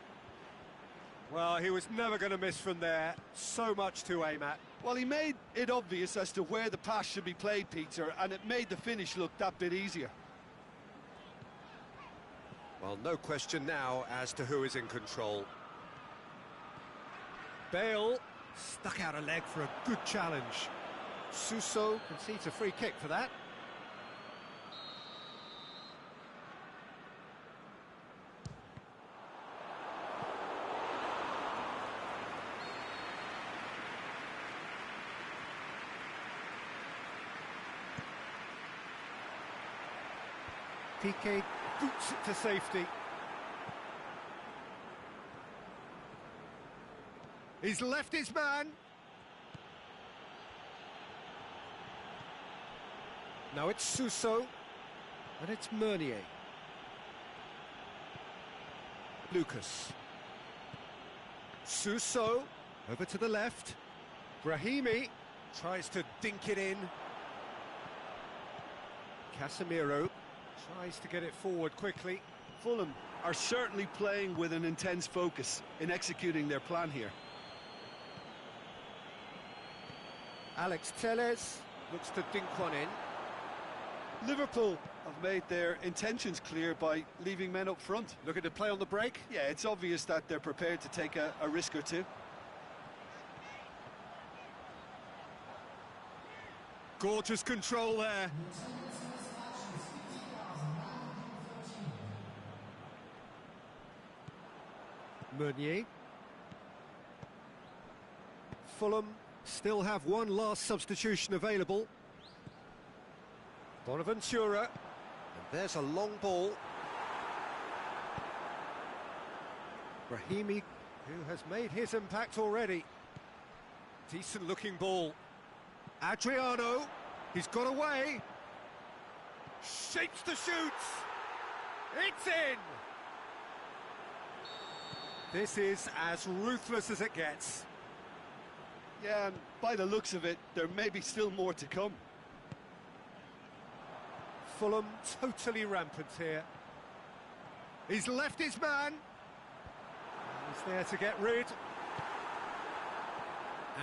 Well, he was never going to miss from there. So much to aim at. Well, he made it obvious as to where the pass should be played, Peter, and it made the finish look that bit easier. Well, no question now as to who is in control. Bale stuck out a leg for a good challenge. Suso concedes a free kick for that. Piqué boots it to safety. He's left his man. Now it's Suso. And it's Meunier. Lucas. Suso. Over to the left. Brahimi tries to dink it in. Casemiro tries to get it forward quickly. Fulham are certainly playing with an intense focus in executing their plan here. Alex Telles looks to dink one in. Liverpool have made their intentions clear by leaving men up front. Looking to play on the break. Yeah, it's obvious that they're prepared to take a risk or two. Gorgeous control there. Meunier. Fulham still have one last substitution available. Bonaventura. And there's a long ball. Brahimi, who has made his impact already. Decent looking ball. Adriano. He's got away. Shapes the shoots. It's in. This is as ruthless as it gets. Yeah, and by the looks of it, there may be still more to come. Fulham totally rampant here. He's left his man. He's there to get rid.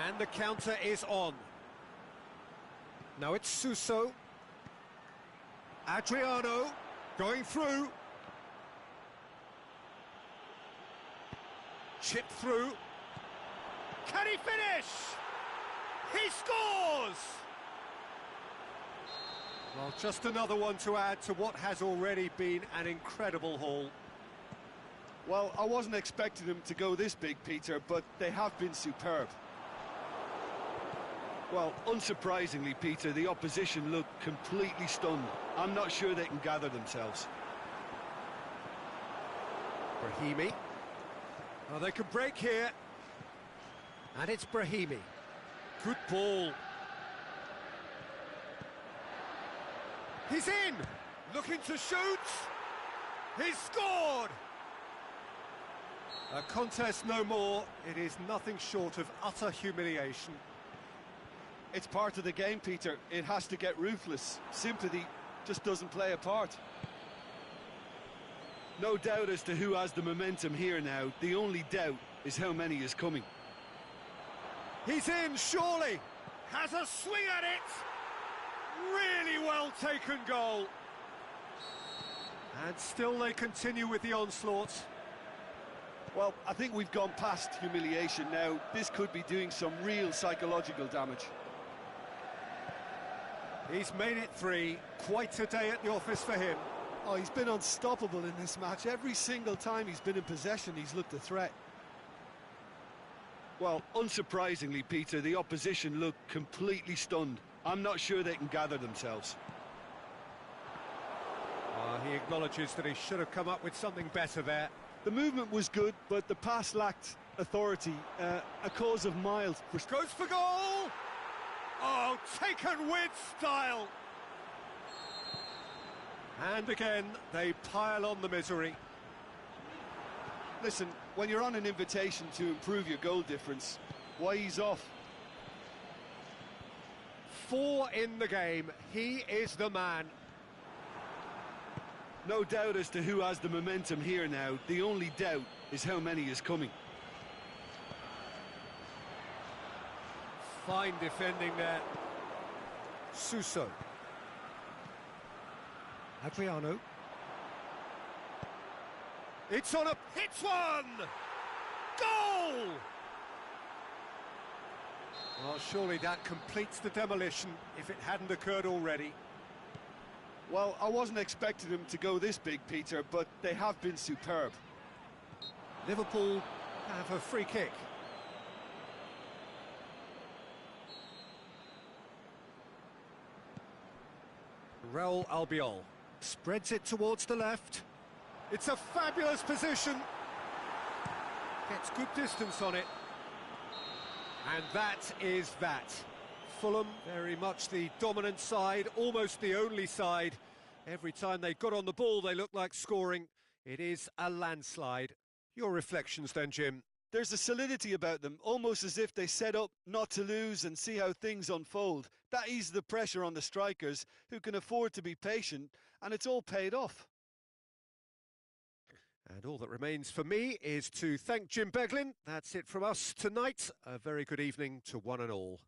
And the counter is on. Now it's Suso. Adriano going through. Chip through. Can he finish? He scores! Well, just another one to add to what has already been an incredible haul. Well, I wasn't expecting them to go this big, Peter, but they have been superb. Well, unsurprisingly, Peter, the opposition looked completely stunned. I'm not sure they can gather themselves. Brahimi. Oh, they can break here. And it's Brahimi. Good ball. He's in! Looking to shoot. He's scored! A contest no more. It is nothing short of utter humiliation. It's part of the game, Peter. It has to get ruthless. Sympathy just doesn't play a part. No doubt as to who has the momentum here now. The only doubt is how many is coming. He's in, surely. Has a swing at it. Really well taken goal. And still they continue with the onslaught. Well, I think we've gone past humiliation now. This could be doing some real psychological damage. He's made it 3. Quite a day at the office for him. Oh, he's been unstoppable in this match. Every single time he's been in possession, he's looked a threat. Well, unsurprisingly, Peter, the opposition look completely stunned. I'm not sure they can gather themselves. He acknowledges that he should have come up with something better there. The movement was good, but the pass lacked authority, a cause of mild frustration. Goes for goal! Oh, taken with style! And again, they pile on the misery. Listen, when you're on an invitation to improve your goal difference, why ease off? 4 in the game. He is the man. No doubt as to who has the momentum here now. The only doubt is how many is coming. Fine defending there. Suso. Adriano. It's on a... Hits one! Goal! Well, surely that completes the demolition if it hadn't occurred already. Well, I wasn't expecting them to go this big, Peter, but they have been superb. Liverpool have a free kick. Raul Albiol spreads it towards the left. It's a fabulous position. Gets good distance on it. And that is that. Fulham, very much the dominant side, almost the only side. Every time they got on the ball, they looked like scoring. It is a landslide. Your reflections then, Jim? There's a solidity about them, almost as if they set up not to lose and see how things unfold. That eases the pressure on the strikers, who can afford to be patient, and it's all paid off. And all that remains for me is to thank Jim Beglin. That's it from us tonight. A very good evening to one and all.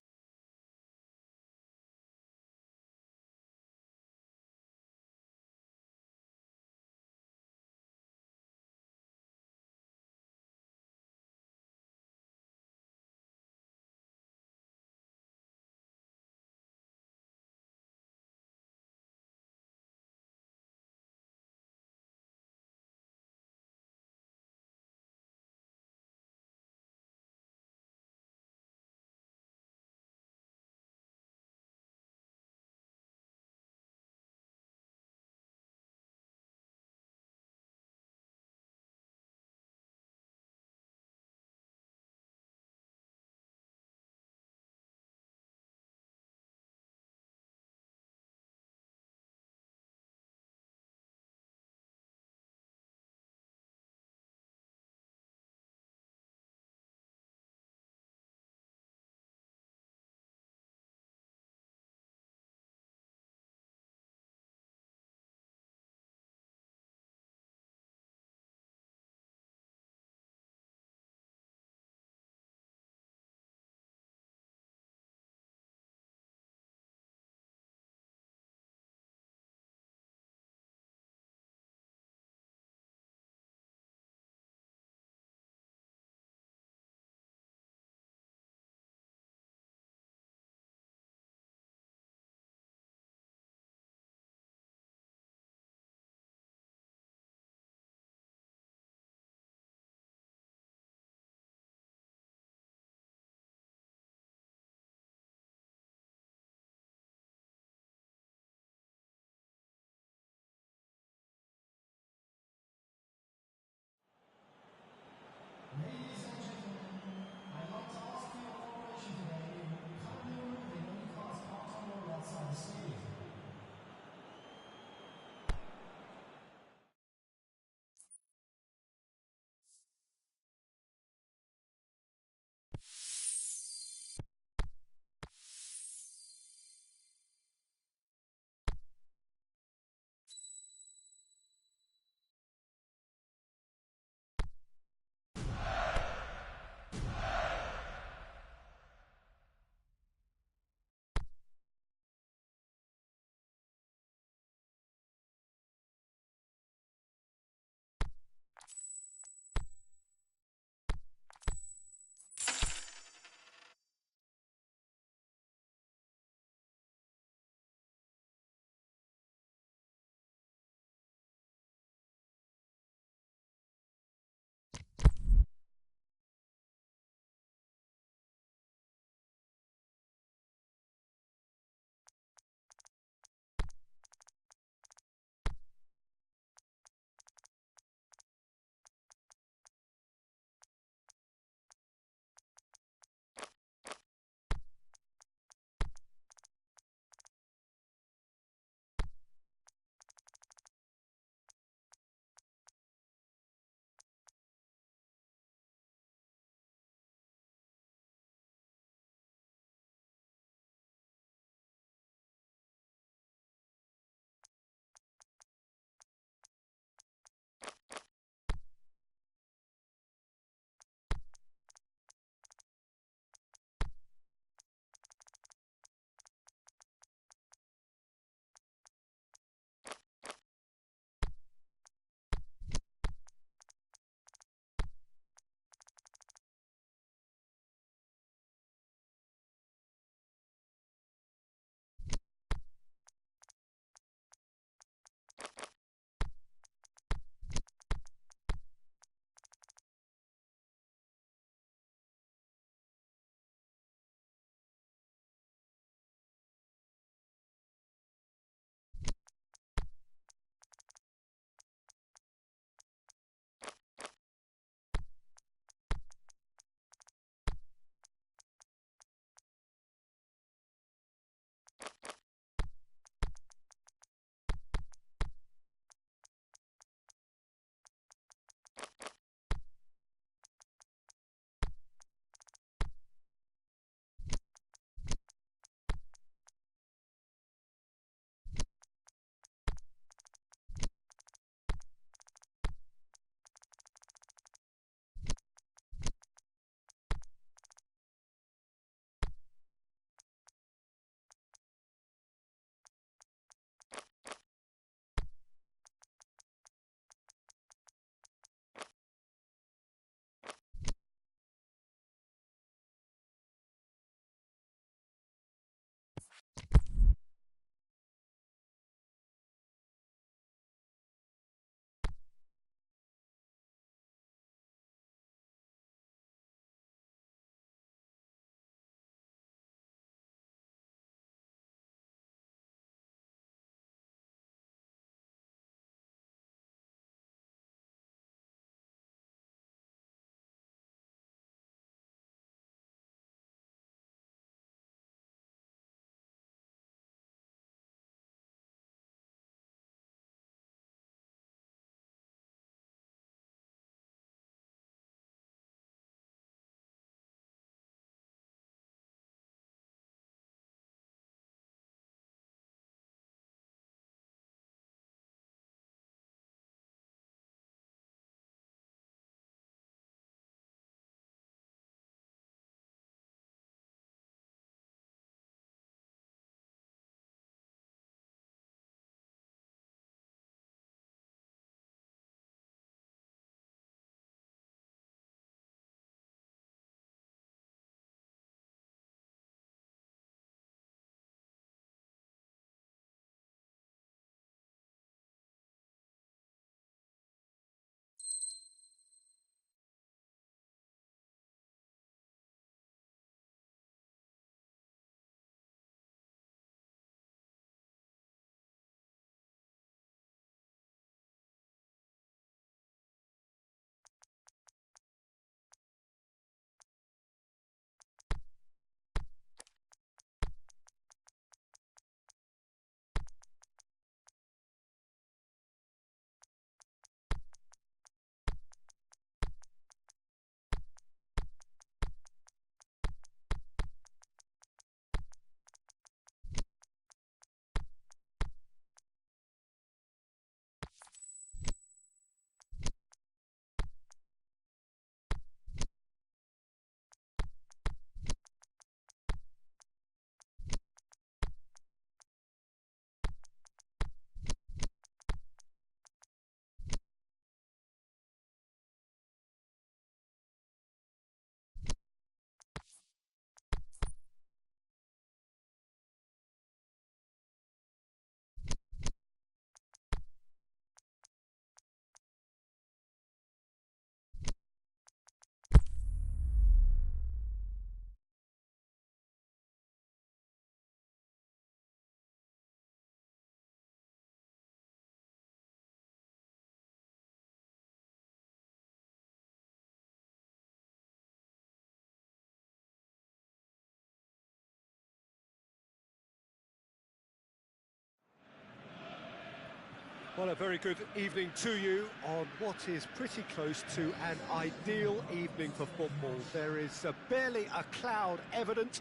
Well, a very good evening to you on what is pretty close to an ideal evening for football. There is barely a cloud evident.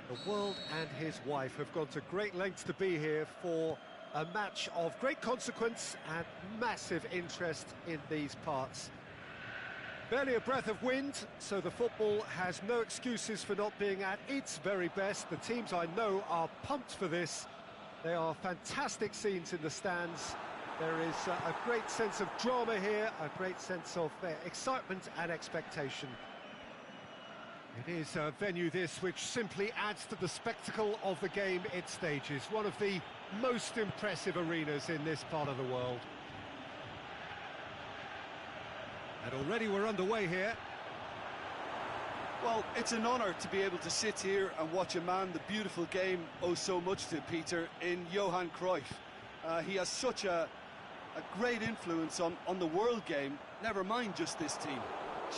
The world and his wife have gone to great lengths to be here for a match of great consequence and massive interest in these parts. Barely a breath of wind, so the football has no excuses for not being at its very best. The teams I know are pumped for this. There are fantastic scenes in the stands. There is a great sense of drama here, a great sense of excitement and expectation. It is a venue this which simply adds to the spectacle of the game it stages. One of the most impressive arenas in this part of the world. And already we're underway here. Well, it's an honour to be able to sit here and watch a man the beautiful game owes so much to, Peter, in Johan Cruyff. He has such a great influence on the world game, never mind just this team.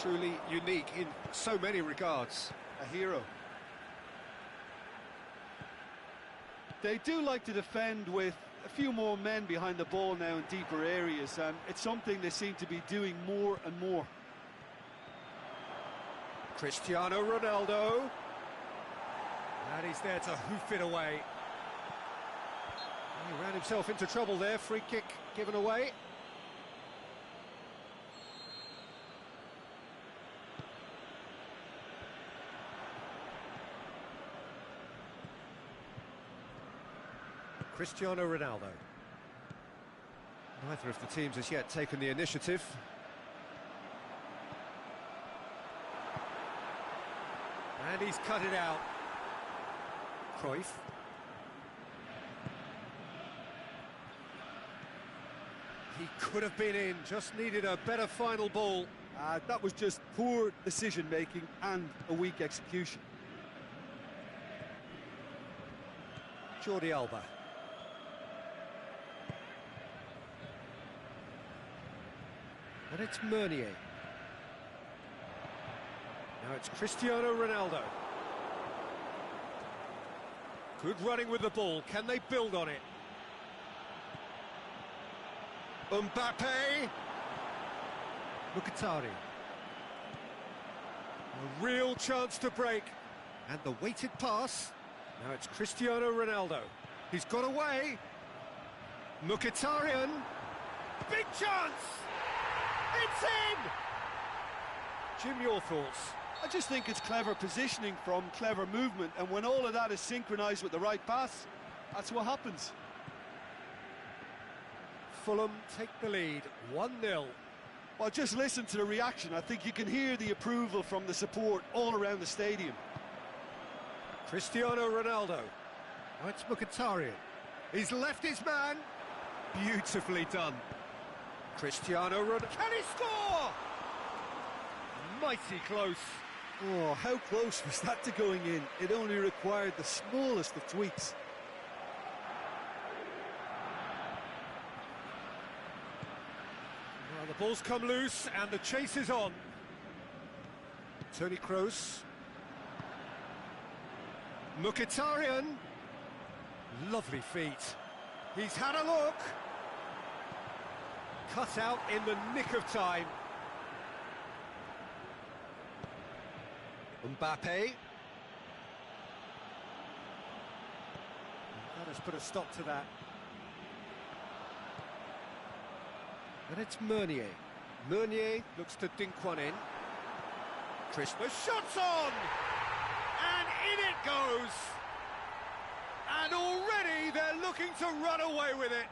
Truly unique in so many regards. A hero. They do like to defend with a few more men behind the ball now in deeper areas, and it's something they seem to be doing more and more. Cristiano Ronaldo. And he's there to hoof it away. He ran himself into trouble there, free kick given away. Cristiano Ronaldo. Neither of the teams has yet taken the initiative. And he's cut it out. Cruyff. He could have been in, just needed a better final ball. That was just poor decision-making and a weak execution. Jordi Alba. And it's Meunier. Now it's Cristiano Ronaldo. Good running with the ball. Can they build on it? Mbappe. Mkhitaryan. A real chance to break. And the weighted pass. Now it's Cristiano Ronaldo. He's got away. Mkhitaryan. Big chance! It's in! Jim, your thoughts? I just think it's clever positioning from clever movement, and when all of that is synchronised with the right pass, that's what happens. Fulham take the lead, 1-0. Well, just listen to the reaction. I think you can hear the approval from the support all around the stadium. Cristiano Ronaldo. Now it's Mkhitaryan. He's left his man. Beautifully done. Cristiano Ronaldo. Can he score? Mighty close. Oh, how close was that to going in? It only required the smallest of tweaks. Well, the ball's come loose and the chase is on. Toni Kroos. Mkhitaryan. Lovely feet. He's had a look. Cut out in the nick of time. Mbappe. That has put a stop to that. And it's Meunier. Meunier looks to dink one in. The shot's on! And in it goes! And already they're looking to run away with it.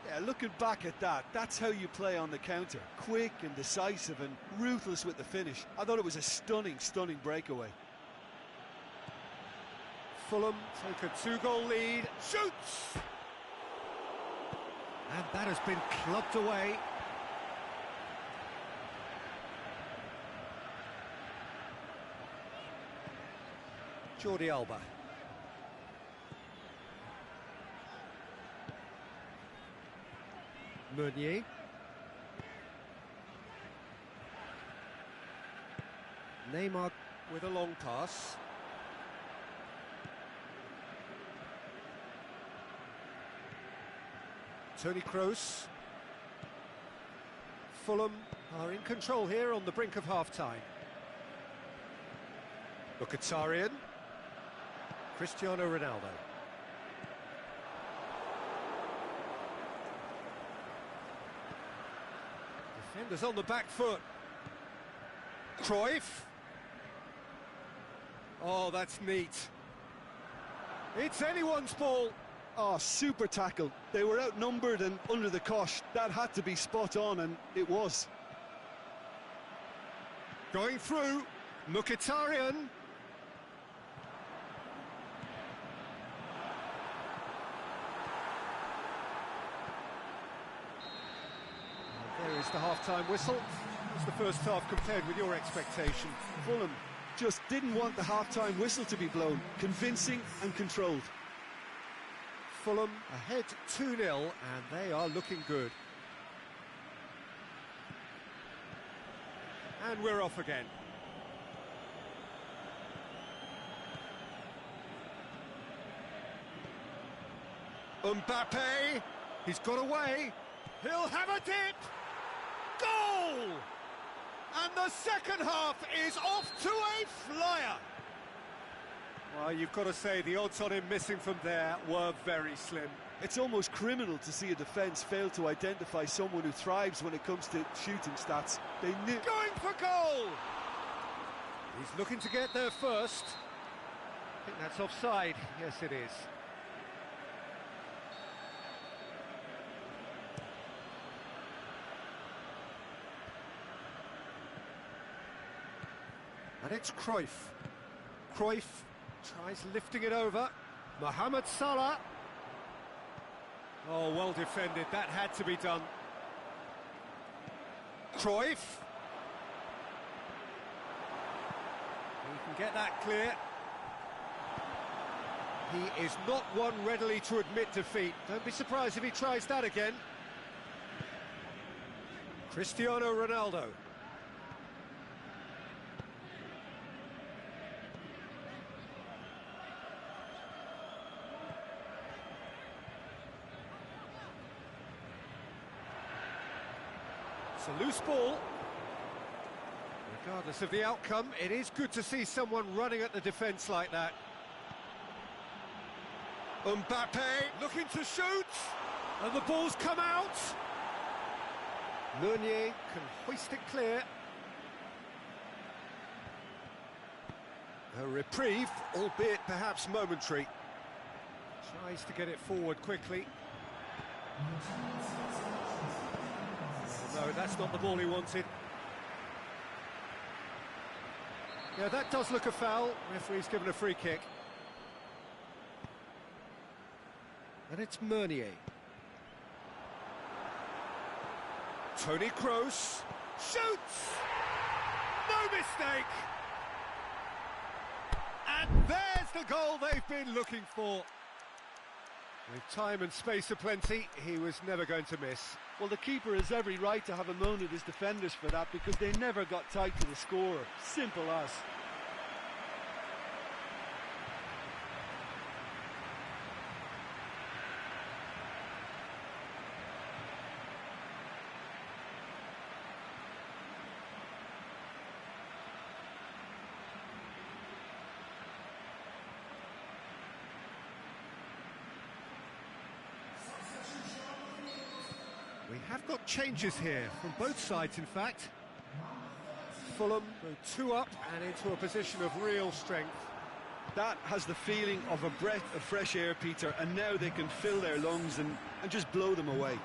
Yeah, looking back at that, that's how you play on the counter. Quick and decisive and ruthless with the finish. I thought it was a stunning, stunning breakaway. Fulham take a 2-goal lead. Shoots! And that has been clubbed away. Jordi Alba. Meunier. Neymar with a long pass. Toni Kroos. Fulham are in control here on the brink of half-time. Mkhitaryan. Cristiano Ronaldo. Defenders on the back foot. Cruyff. Oh, that's neat. It's anyone's ball. Oh, super tackle. They were outnumbered and under the cosh. That had to be spot on, and it was. Going through. Mkhitaryan. There is the half-time whistle. What's the first half compared with your expectation? Fulham just didn't want the half-time whistle to be blown. Convincing and controlled. Fulham ahead 2-0, and they are looking good. And we're off again. Mbappe, he's got away. He'll have a dip. Goal! And the second half is off to a flyer. Well, you've got to say the odds on him missing from there were very slim. It's almost criminal to see a defence fail to identify someone who thrives when it comes to shooting stats. They knew... Going for goal! He's looking to get there first. I think that's offside. Yes, it is. And it's Cruyff. Cruyff tries lifting it over. Mohamed Salah. Oh, well defended. That had to be done. Cruyff. He can get that clear. He is not one readily to admit defeat. Don't be surprised if he tries that again. Cristiano Ronaldo. It's a loose ball. Regardless of the outcome, it is good to see someone running at the defence like that. Mbappe looking to shoot, and the ball's come out. Meunier can hoist it clear. A reprieve, albeit perhaps momentary. Tries to get it forward quickly. No, that's not the ball he wanted. Yeah, that does look a foul. Referee's given a free kick. And it's Meunier. Toni Kroos shoots! No mistake! And there's the goal they've been looking for. With time and space aplenty, he was never going to miss. Well, the keeper has every right to have a moan at his defenders for that, because they never got tight to the scorer. Simple as. We have got changes here, from both sides in fact. Fulham go 2 up and into a position of real strength. That has the feeling of a breath of fresh air, Peter, and now they can fill their lungs and just blow them away.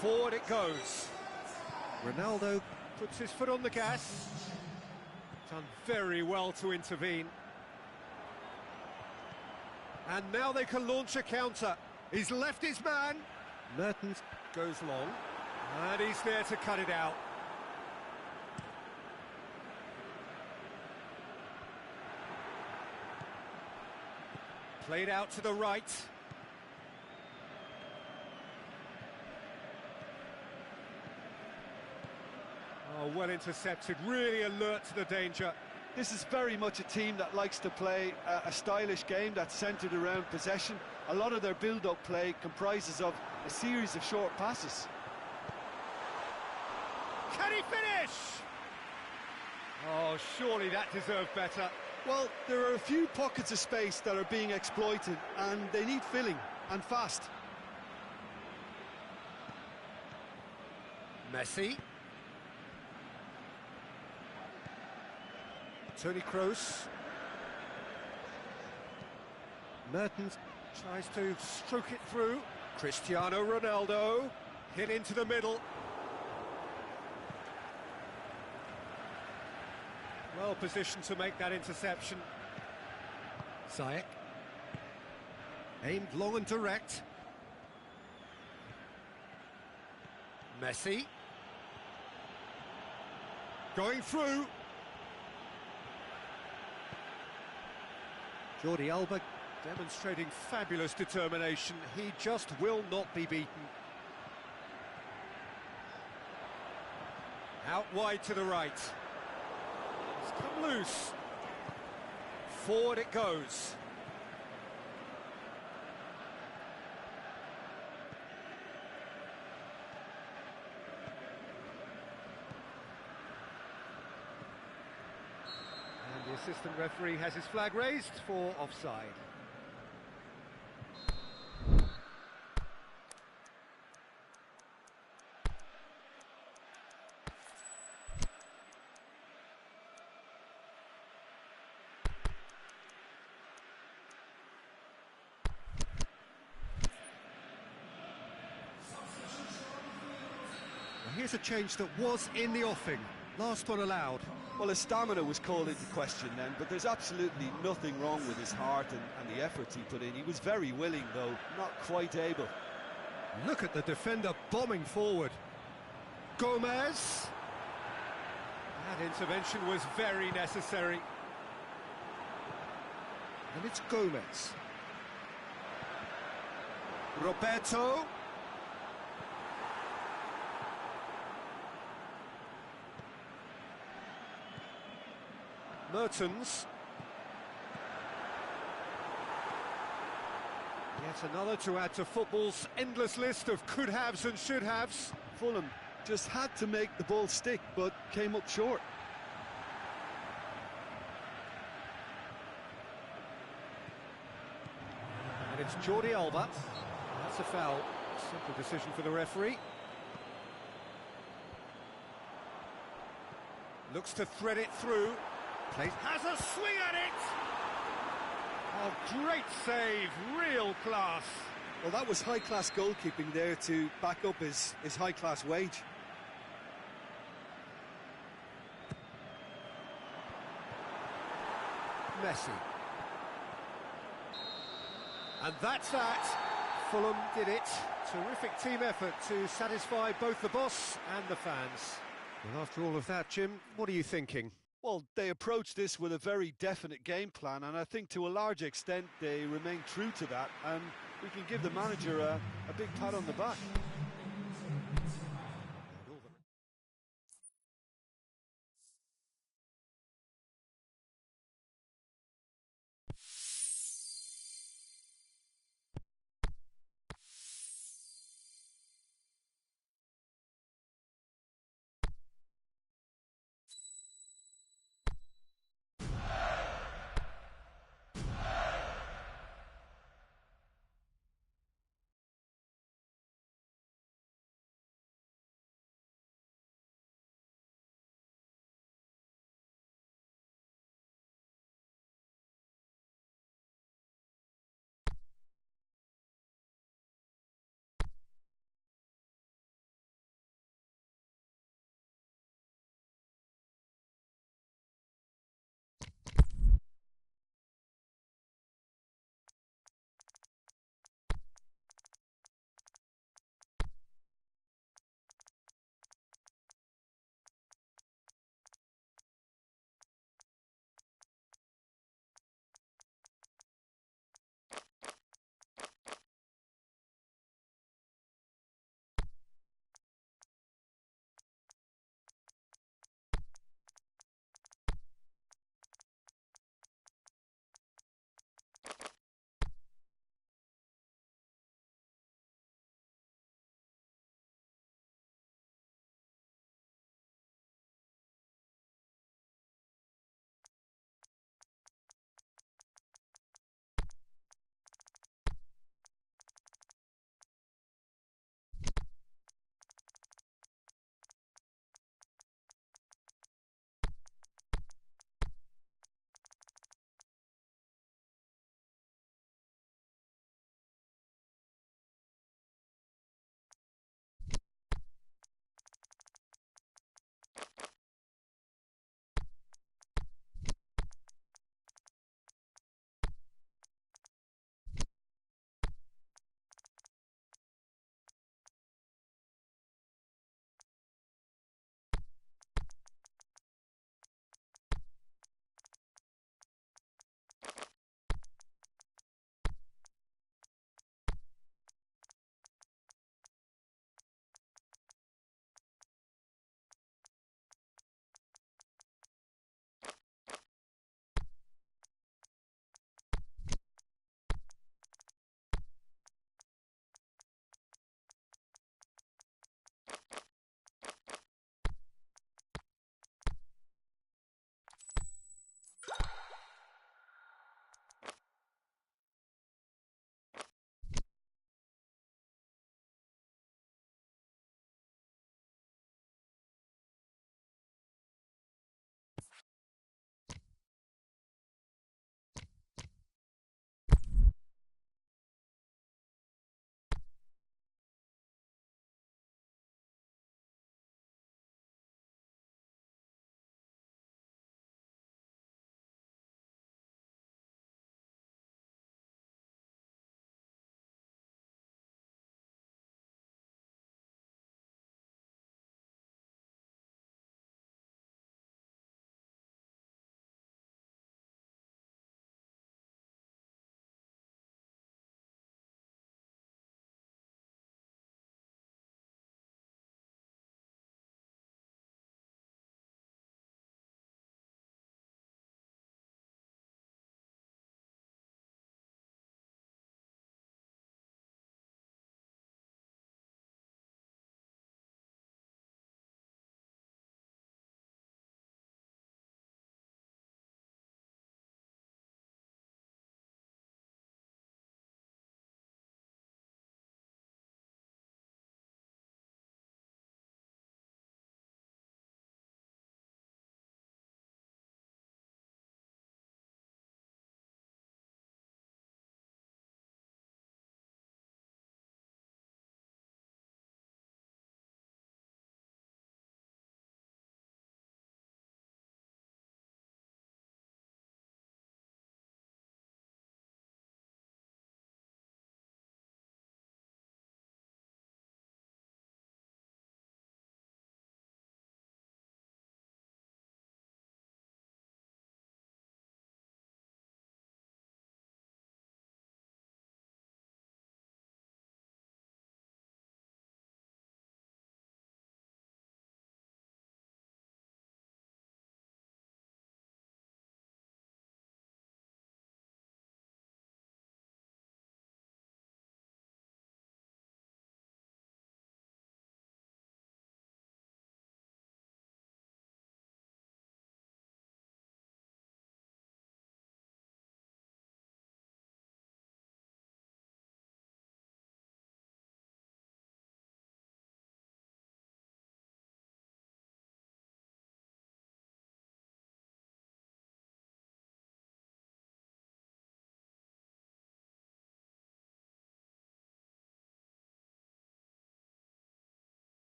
Forward it goes. Ronaldo puts his foot on the gas. Done very well to intervene. And now they can launch a counter. He's left his man. Mertens goes long, and he's there to cut it out. Played out to the right. Oh, well intercepted, really alert to the danger. This is very much a team that likes to play a stylish game that's centred around possession. A lot of their build-up play comprises of a series of short passes. Can he finish? Oh, surely that deserved better. Well, there are a few pockets of space that are being exploited, and they need filling, and fast. Messi. Toni Kroos. Mertens tries to stroke it through. Cristiano Ronaldo hit into the middle. Well positioned to make that interception. Ziyech. Aimed long and direct. Messi. Going through. Jordi Alba demonstrating fabulous determination. He just will not be beaten. Out wide to the right. It's come loose. Forward it goes. And the assistant referee has his flag raised for offside. Here's a change that was in the offing. Last one allowed. Well, his stamina was called into question then, but there's absolutely nothing wrong with his heart and the efforts he put in. He was very willing, though, not quite able. Look at the defender bombing forward. Gomez. That intervention was very necessary. And it's Gomez. Roberto. Mertens. Yet another to add to football's endless list of could-haves and should-haves. Fulham just had to make the ball stick, but came up short. And it's Jordi Alba. That's a foul. Simple decision for the referee. Looks to thread it through. Has a swing at it! Oh, great save, real class. Well, that was high-class goalkeeping there to back up his high-class wage. Messi. And that's that. Fulham did it. Terrific team effort to satisfy both the boss and the fans. And after all of that, Jim, what are you thinking? Well, they approached this with a very definite game plan, and I think to a large extent they remain true to that, and we can give the manager a big pat on the back.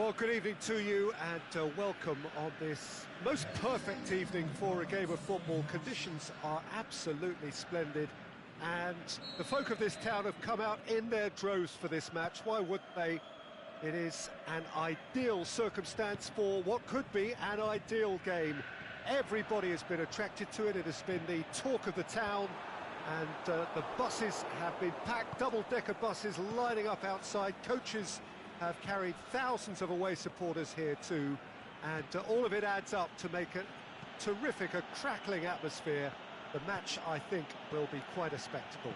Well, good evening to you and welcome on this most perfect evening for a game of football. Conditions are absolutely splendid and the folk of this town have come out in their droves for this match. Why wouldn't they? It is an ideal circumstance for what could be an ideal game. Everybody has been attracted to it. It has been the talk of the town, and the buses have been packed, double-decker buses lining up outside. Coaches have carried thousands of away supporters here too, and all of it adds up to make a terrific, a crackling atmosphere. The match, I think, will be quite a spectacle.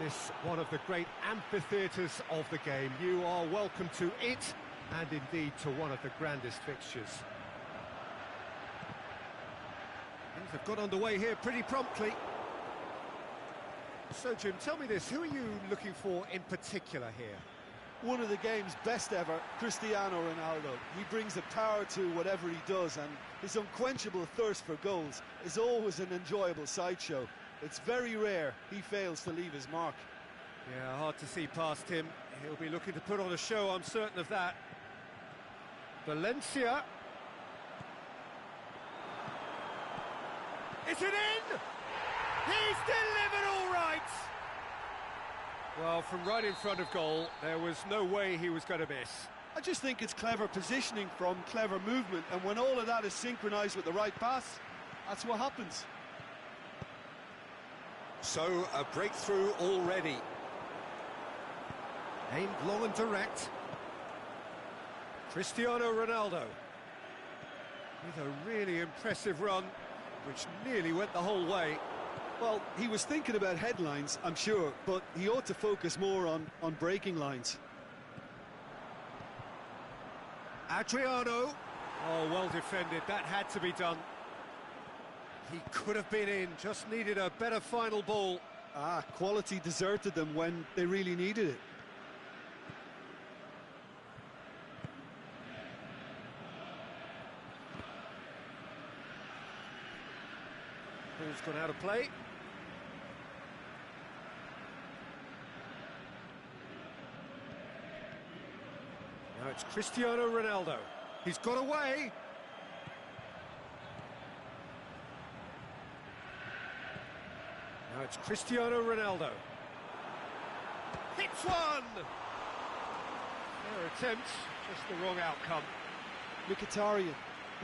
This one of the great amphitheatres of the game. You are welcome to it, and indeed to one of the grandest fixtures. Things have got underway here pretty promptly. So, Jim, tell me this, who are you looking for in particular here? One of the game's best ever, Cristiano Ronaldo. He brings a power to whatever he does, and his unquenchable thirst for goals is always an enjoyable sideshow. It's very rare he fails to leave his mark. Yeah, hard to see past him. He'll be looking to put on a show, I'm certain of that. Valencia. Is it in? He's delivered all right! Well, from right in front of goal, there was no way he was going to miss. I just think it's clever positioning from clever movement, and when all of that is synchronised with the right pass, that's what happens. So, a breakthrough already. Aimed long and direct. Cristiano Ronaldo. With a really impressive run, which nearly went the whole way. Well, he was thinking about headlines, I'm sure, but he ought to focus more on breaking lines. Adriano. Oh, well defended. That had to be done. He could have been in, just needed a better final ball. Quality deserted them when they really needed it. Ball's gone out of play. Now it's Cristiano Ronaldo. He's got away. Now it's Cristiano Ronaldo. Hits one! Their attempt, just the wrong outcome. Mkhitaryan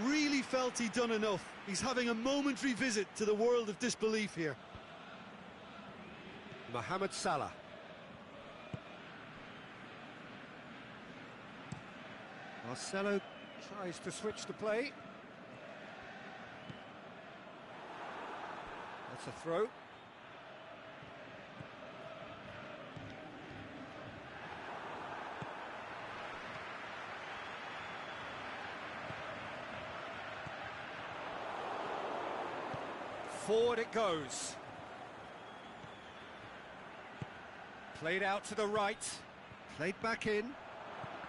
really felt he'd done enough. He's having a momentary visit to the world of disbelief here. Mohamed Salah. Marcelo tries to switch the play. That's a throw. Forward it goes. Played out to the right. Played back in.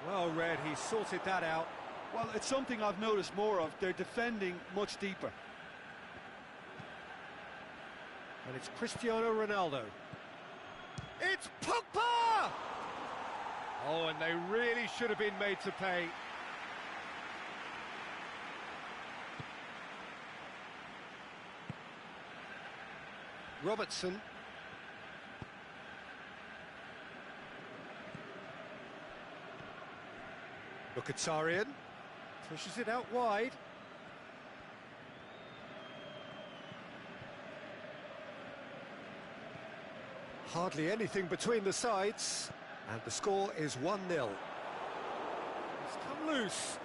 Well read, he sorted that out. Well, it's something I've noticed more of. They're defending much deeper. And it's Cristiano Ronaldo. It's Pogba! Oh, and they really should have been made to pay. Robertson. Mkhitaryan pushes it out wide. Hardly anything between the sides, and the score is 1-0. It's come loose.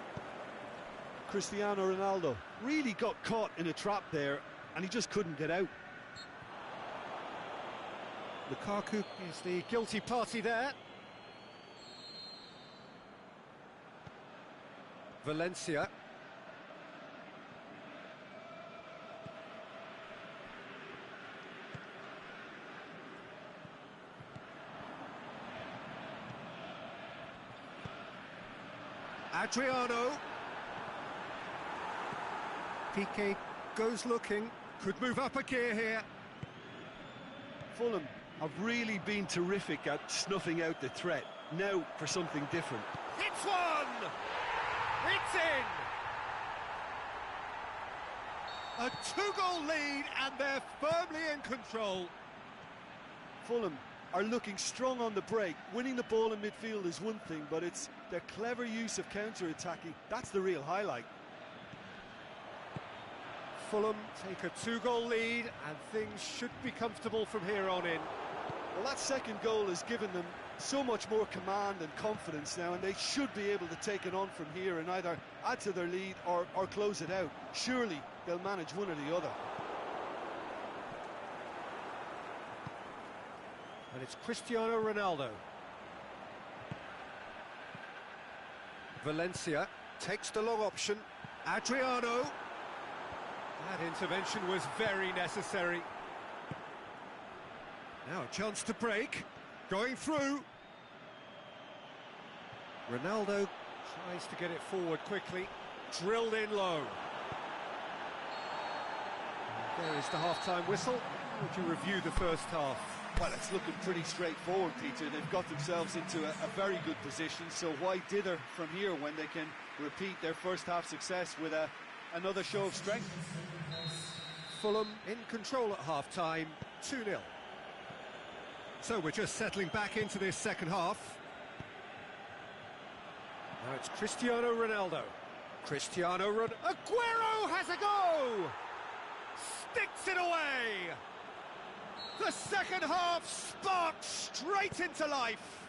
Cristiano Ronaldo really got caught in a trap there, and he just couldn't get out. Lukaku is the guilty party there. Valencia. Adriano. Piqué goes looking, could move up a gear here. Fulham have really been terrific at snuffing out the threat. Now for something different. Hits one! It's in! A two-goal lead, and they're firmly in control. Fulham are looking strong on the break. Winning the ball in midfield is one thing, but it's their clever use of counter-attacking. That's the real highlight. Fulham take a two-goal lead, and things should be comfortable from here on in. Well, that second goal has given them so much more command and confidence now, and they should be able to take it on from here and either add to their lead or close it out. Surely they'll manage one or the other. And it's Cristiano Ronaldo. Valencia takes the long option. Adriano. That intervention was very necessary. Now a chance to break. Going through. Ronaldo tries to get it forward quickly. Drilled in low. And there is the half-time whistle. How would you review the first half? Well, it's looking pretty straightforward, Peter. They've got themselves into a very good position, so why dither from here when they can repeat their first half success with another show of strength? Fulham in control at half-time, 2-0. So we're just settling back into this second half. Now it's Cristiano Ronaldo. Aguero has a go! Sticks it away! The second half sparks straight into life.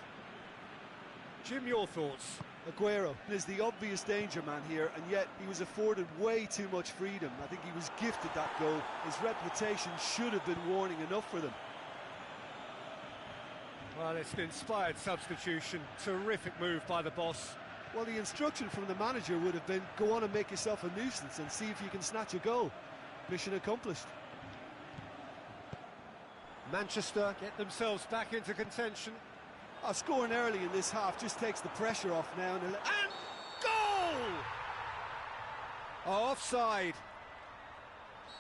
Jim, your thoughts? Aguero is the obvious danger man here, and yet he was afforded way too much freedom. I think he was gifted that goal. His reputation should have been warning enough for them. Well, it's an inspired substitution. Terrific move by the boss. Well, the instruction from the manager would have been, go on and make yourself a nuisance and see if you can snatch a goal. Mission accomplished. Manchester get themselves back into contention. Scoring early in this half just takes the pressure off now. And goal! Offside.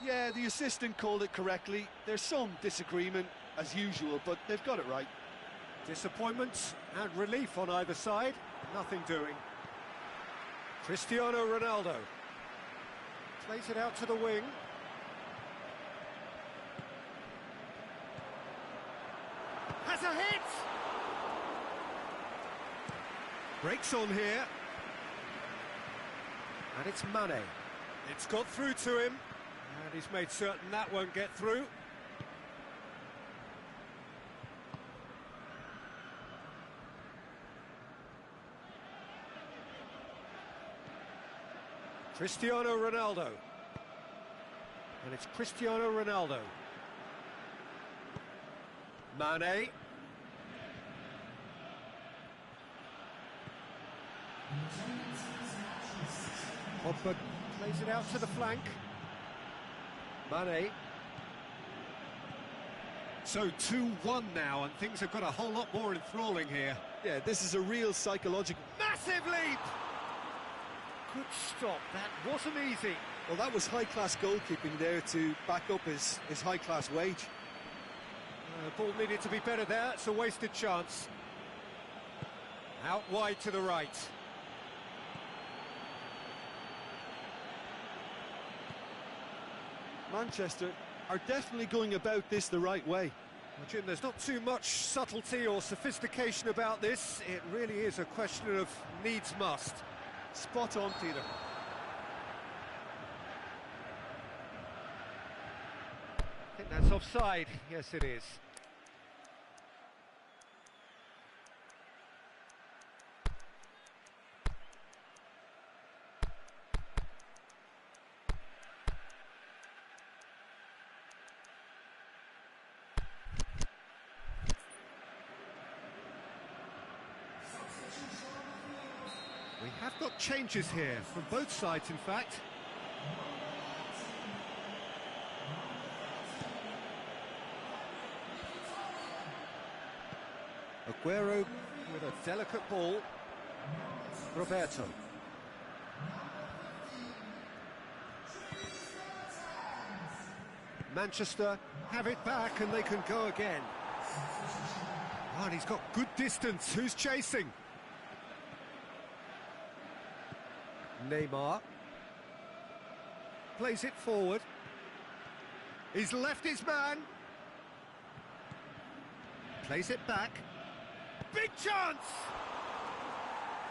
Yeah, the assistant called it correctly. There's some disagreement, as usual, but they've got it right. Disappointment and relief on either side. Nothing doing. Cristiano Ronaldo plays it out to the wing. Has a hit! Breaks on here. And it's Mane. It's got through to him. And he's made certain that won't get through. Cristiano Ronaldo. And it's Cristiano Ronaldo. Mane. Pogba plays it out to the flank. Mane. So 2-1 now, and things have got a whole lot more enthralling here. Yeah, this is a real psychological... Massive leap! Good stop, that wasn't easy. Well, that was high-class goalkeeping there to back up his high-class wage. Ball needed to be better there, it's a wasted chance. Out wide to the right. Manchester are definitely going about this the right way. Well, Jim, there's not too much subtlety or sophistication about this. It really is a question of needs must. Spot on, Peter. I think that's offside. Yes, it is. We have got changes here, from both sides in fact. Aguero with a delicate ball. Roberto. Manchester have it back and they can go again. Oh, and he's got good distance. Who's chasing? Neymar plays it forward. He's left his man. Plays it back. Big chance!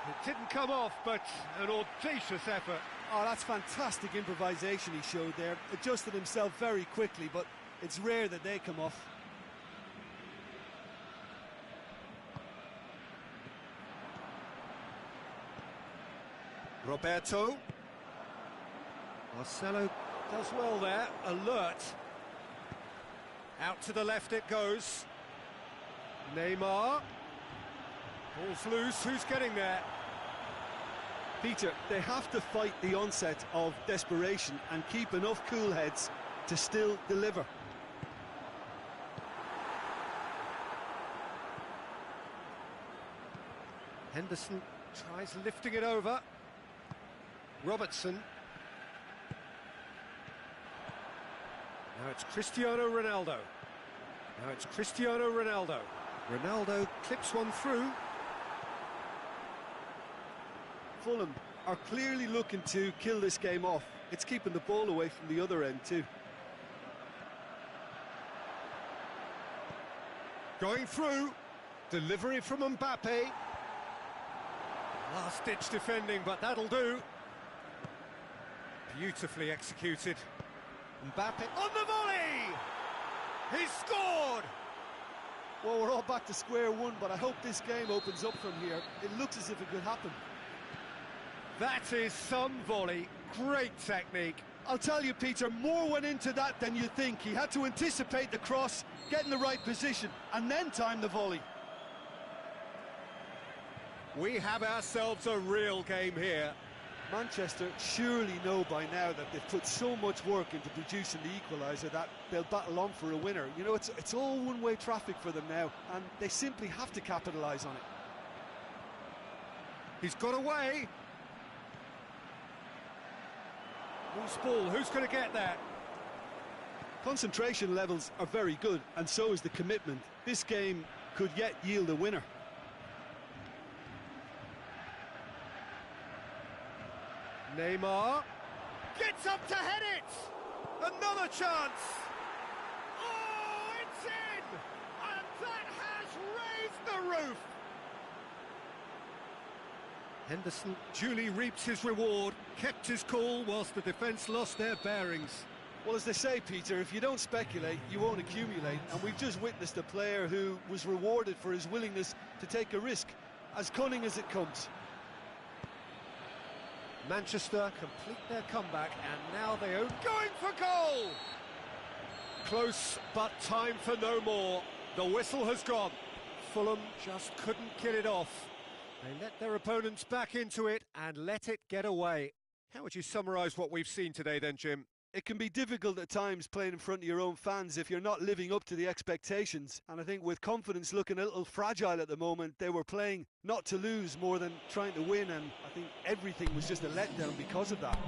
It didn't come off, but an audacious effort. Oh, that's fantastic improvisation he showed there. Adjusted himself very quickly, but it's rare that they come off. Roberto. Marcelo does well there, alert. Out to the left it goes. Neymar. Ball's loose, who's getting there? Peter, they have to fight the onset of desperation and keep enough cool heads to still deliver. Henderson tries lifting it over. Robertson. Now it's Cristiano Ronaldo. Now it's Cristiano Ronaldo. Ronaldo clips one through. Fulham are clearly looking to kill this game off. It's keeping the ball away from the other end too. Going through. Delivery from Mbappe. Last-ditch defending, but that'll do. Beautifully executed. Mbappe on the volley! He's scored! Well, we're all back to square one, but I hope this game opens up from here. It looks as if it could happen. That is some volley. Great technique. I'll tell you, Peter, more went into that than you think. He had to anticipate the cross, get in the right position, and then time the volley. We have ourselves a real game here. Manchester surely know by now that they've put so much work into producing the equaliser that they'll battle on for a winner. You know, it's all one-way traffic for them now, and they simply have to capitalise on it. He's got away. Loose ball, who's going to get there? Concentration levels are very good, and so is the commitment. This game could yet yield a winner. Neymar gets up to head it. Another chance. Oh, it's in! And that has raised the roof. Henderson duly reaps his reward, kept his cool whilst the defence lost their bearings. Well, as they say, Peter, if you don't speculate, you won't accumulate. And we've just witnessed a player who was rewarded for his willingness to take a risk, as cunning as it comes. Manchester complete their comeback, and now they own going for goal! Close, but time for no more. The whistle has gone. Fulham just couldn't get it off. They let their opponents back into it and let it get away. How would you summarise what we've seen today then, Jim? It can be difficult at times playing in front of your own fans if you're not living up to the expectations. And I think with confidence looking a little fragile at the moment, they were playing not to lose more than trying to win. And I think everything was just a letdown because of that.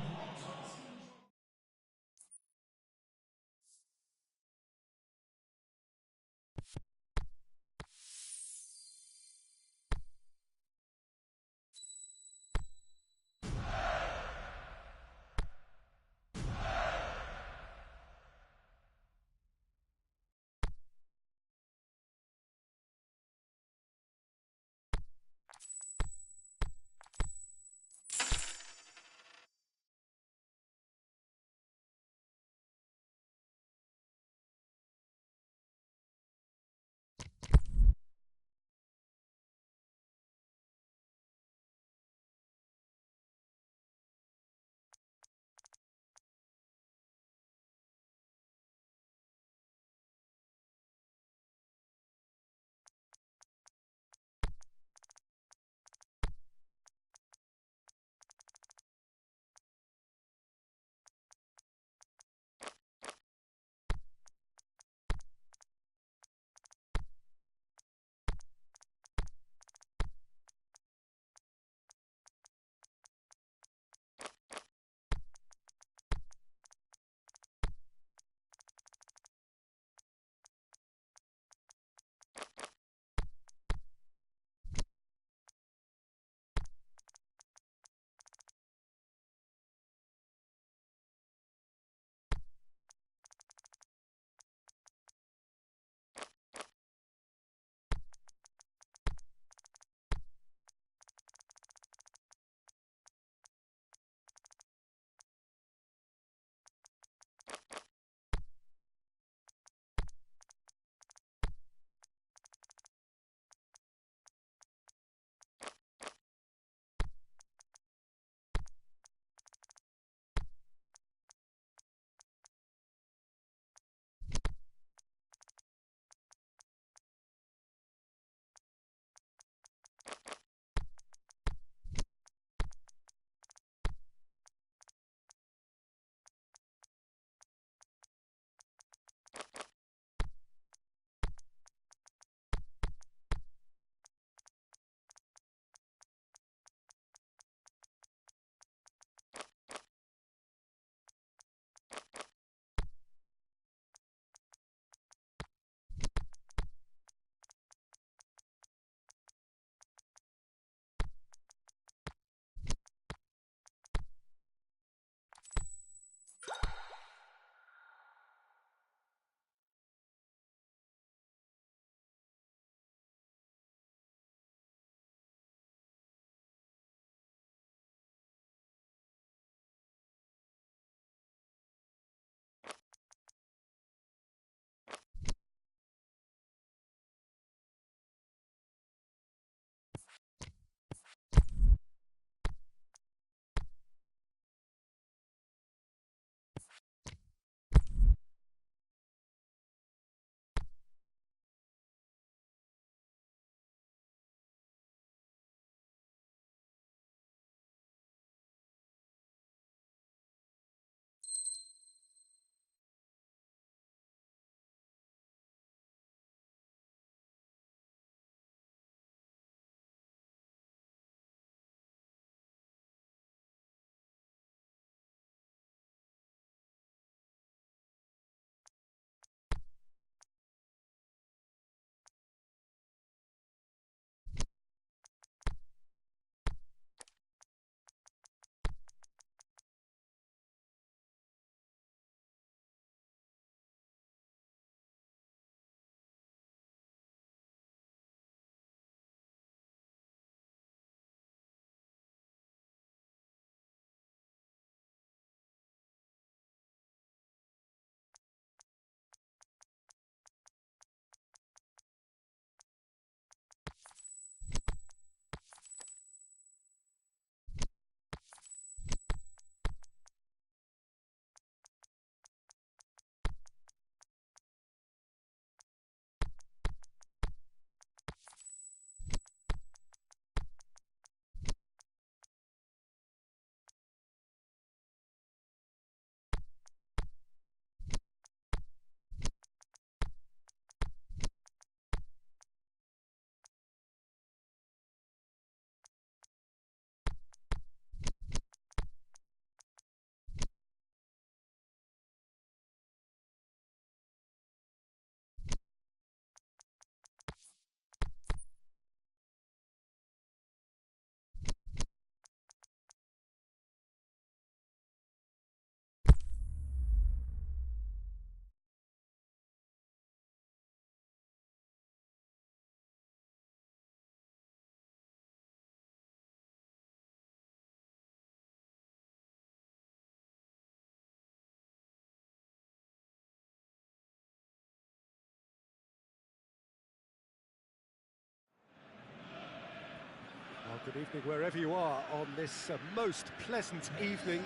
Good evening wherever you are on this most pleasant evening.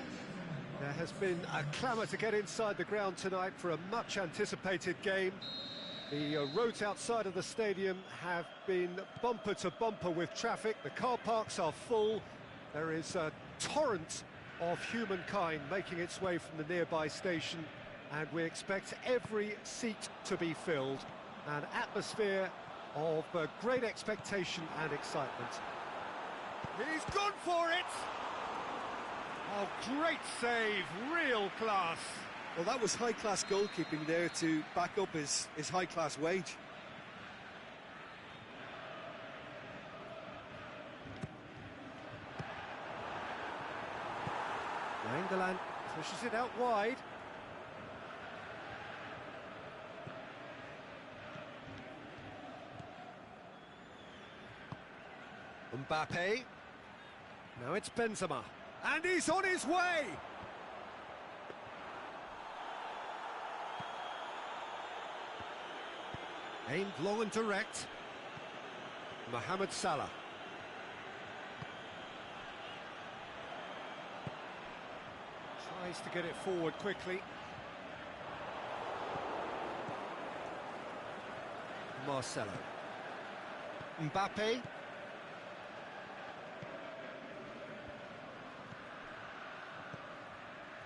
There has been a clamour to get inside the ground tonight for a much-anticipated game. The roads outside of the stadium have been bumper to bumper with traffic. The car parks are full. There is a torrent of humankind making its way from the nearby station, and we expect every seat to be filled. An atmosphere of great expectation and excitement. He's gone for it! Oh, great save, real class. Well, that was high-class goalkeeping there to back up his high-class wage. England pushes it out wide. Mbappe. Now it's Benzema. And he's on his way! Aimed long and direct. Mohamed Salah. Tries to get it forward quickly. Marcelo. Mbappe.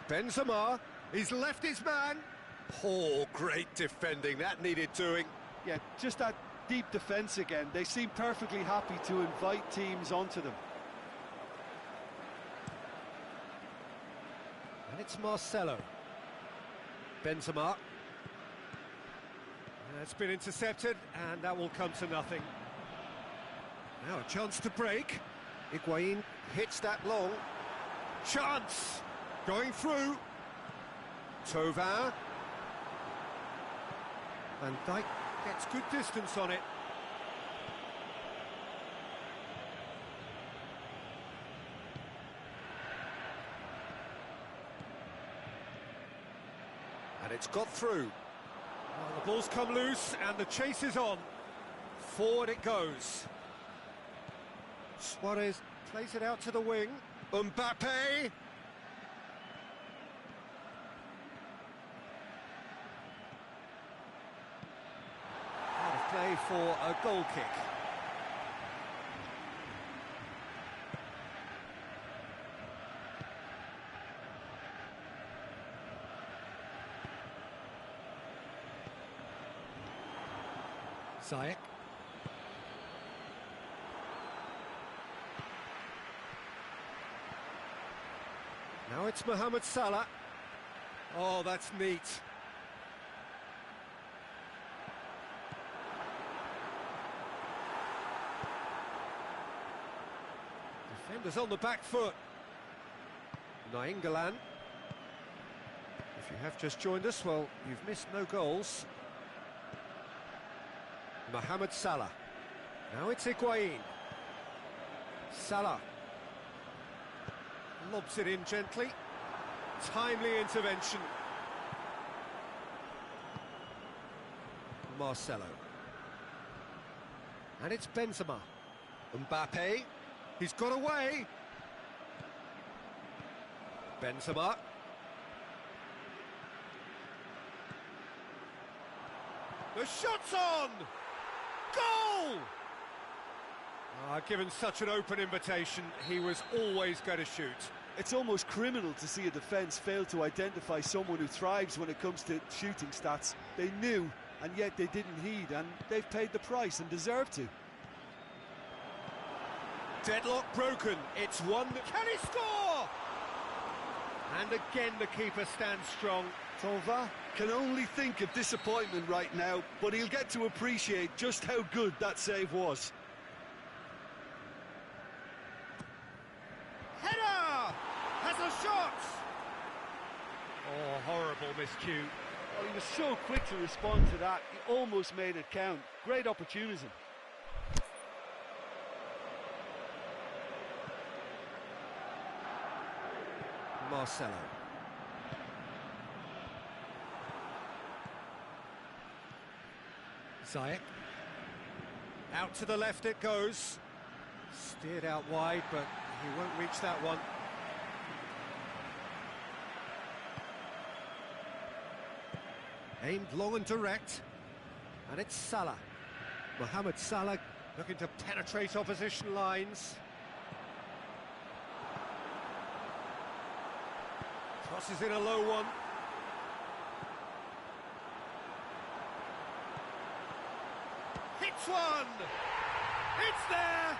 Benzema, he's left his man. Oh, great defending, that needed doing. Yeah, just that deep defence again. They seem perfectly happy to invite teams onto them. And it's Marcelo. Benzema. That's been intercepted, and that will come to nothing. Now a chance to break. Higuain hits that long. Chance! Going through. Tovin. Van Dijk gets good distance on it. And it's got through. Well, the ball's come loose and the chase is on. Forward it goes. Suarez plays it out to the wing. Mbappe. Play for a goal kick. Ziyech. Now it's Mohamed Salah. Oh, that's neat. Defenders on the back foot. Nainggolan. If you have just joined us, well, you've missed no goals. Mohamed Salah. Now it's Higuain. Salah. Lobs it in gently. Timely intervention. Marcelo. And it's Benzema. Mbappe. He's got away. Benzema. The shot's on! Goal! Given such an open invitation, he was always going to shoot. It's almost criminal to see a defence fail to identify someone who thrives when it comes to shooting stats. They knew, and yet they didn't heed, and they've paid the price and deserve to. Deadlock broken, it's one. Can he score? And again the keeper stands strong. Tovin can only think of disappointment right now, but he'll get to appreciate just how good that save was. Header! Has a shot! Oh, horrible miscue. Well, he was so quick to respond to that, he almost made it count. Great opportunism. Marcelo. Ziyech. Out to the left it goes. Steered out wide, but he won't reach that one. Aimed long and direct, and it's Salah. Mohamed Salah looking to penetrate opposition lines. Crosses in a low one. Hits one! It's there!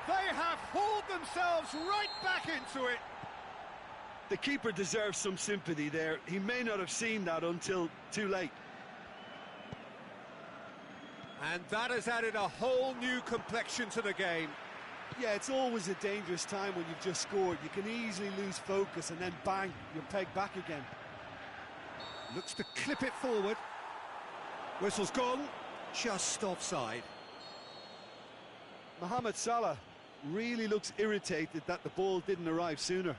They have hauled themselves right back into it. The keeper deserves some sympathy there. He may not have seen that until too late. And that has added a whole new complexion to the game. Yeah, it's always a dangerous time when you've just scored. You can easily lose focus and then bang, you're pegged back again. Looks to clip it forward. Whistle's gone, just offside. Mohamed Salah really looks irritated that the ball didn't arrive sooner.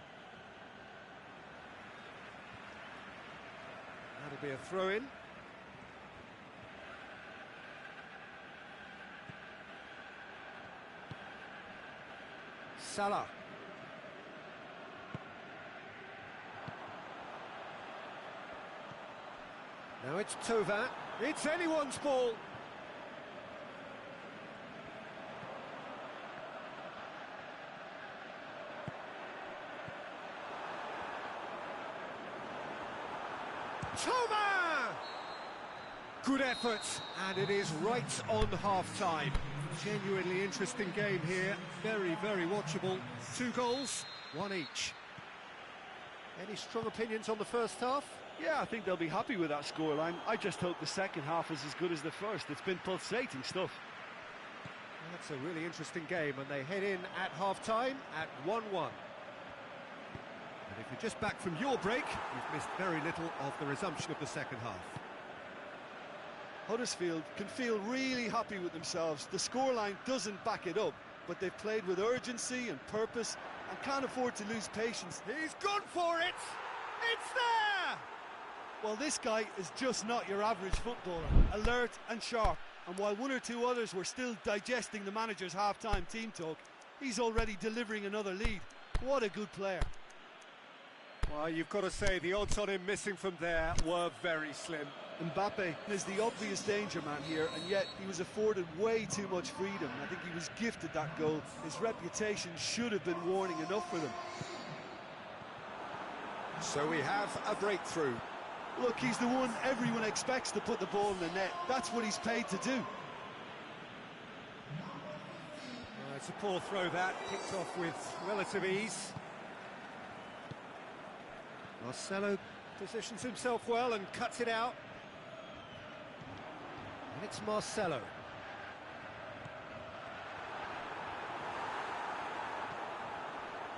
That'll be a throw-in. Salah. Now it's Tova. It's anyone's ball. Tova! Good effort, and it is right on half-time. Genuinely interesting game here, very, very watchable. 2 goals, 1 each. Any strong opinions on the first half? Yeah, I think they'll be happy with that scoreline. I just hope the second half is as good as the first. It's been pulsating stuff. That's a really interesting game, and they head in at half-time at 1-1. And if you're just back from your break, you've missed very little of the resumption of the second half. Huddersfield can feel really happy with themselves. The scoreline doesn't back it up, but they've played with urgency and purpose and can't afford to lose patience. He's gone for it! It's there! Well, this guy is just not your average footballer. Alert and sharp. And while 1 or 2 others were still digesting the manager's half-time team talk, he's already delivering another lead. What a good player. Well, you've got to say the odds on him missing from there were very slim. Mbappe is the obvious danger man here, and yet he was afforded way too much freedom. I think he was gifted that goal. His reputation should have been warning enough for them. So we have a breakthrough. Look, he's the one everyone expects to put the ball in the net. That's what he's paid to do. It's a poor throw that, picked off with relative ease. Marcelo positions himself well and cuts it out. And it's Marcelo.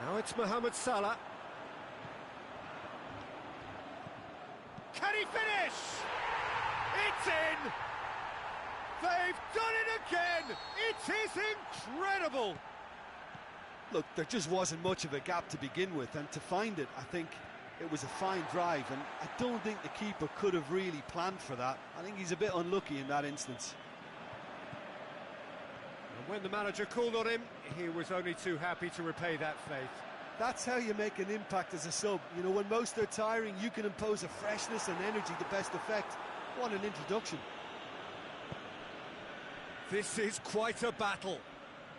Now it's Mohamed Salah. Can he finish? It's in! They've done it again! It is incredible! Look, there just wasn't much of a gap to begin with, and to find it, I think it was a fine drive, and I don't think the keeper could have really planned for that. I think he's a bit unlucky in that instance. And when the manager called on him, he was only too happy to repay that faith. That's how you make an impact as a sub. You know, when most are tiring, you can impose a freshness and energy to best effect. What an introduction. This is quite a battle.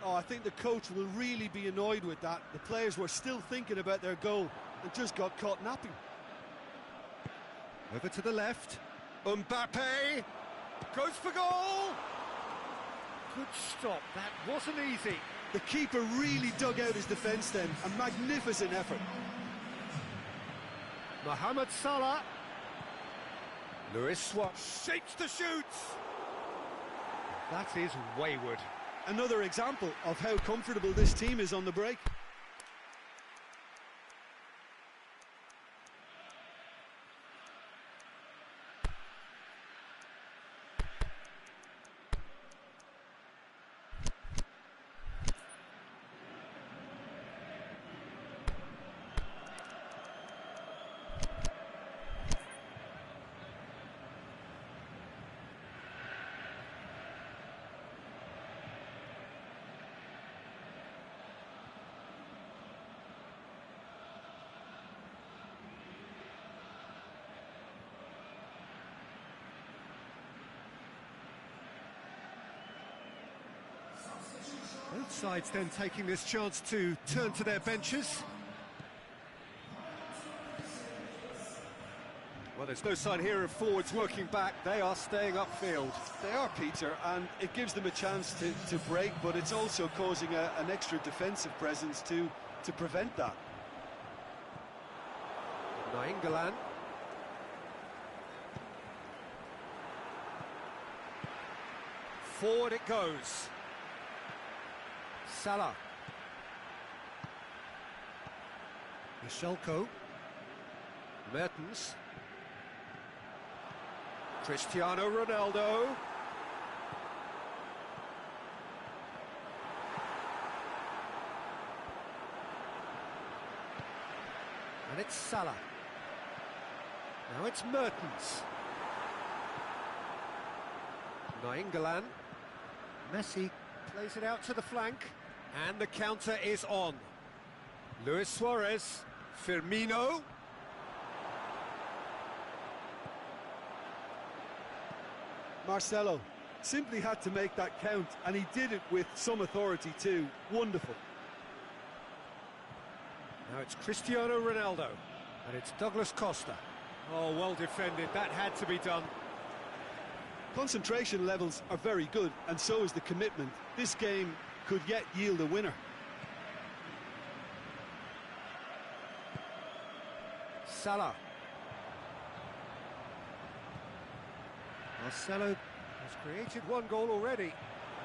Oh, I think the coach will really be annoyed with that. The players were still thinking about their goal and just got caught napping. Over to the left. Mbappe goes for goal. Good stop. That wasn't easy. The keeper really dug out his defence then. A magnificent effort. Mohamed Salah. Luis Suarez shapes the shoots. That is wayward. Another example of how comfortable this team is on the break. Both sides then taking this chance to turn to their benches. Well, there's no sign here of forwards working back. They are staying upfield. They are, Peter, and it gives them a chance to break, but it's also causing an extra defensive presence to prevent that. Nainggolan. Forward it goes. Salah. Michelko. Mertens. Cristiano Ronaldo. And it's Salah. Now it's Mertens. Nainggolan. Messi plays it out to the flank. And the counter is on. Luis Suarez. Firmino. Marcelo simply had to make that count, and he did it with some authority too. Wonderful. Now it's Cristiano Ronaldo, and it's Douglas Costa. Oh, well defended, that had to be done. Concentration levels are very good, and so is the commitment. This game could yet yield a winner. Salah. Marcelo has created one goal already.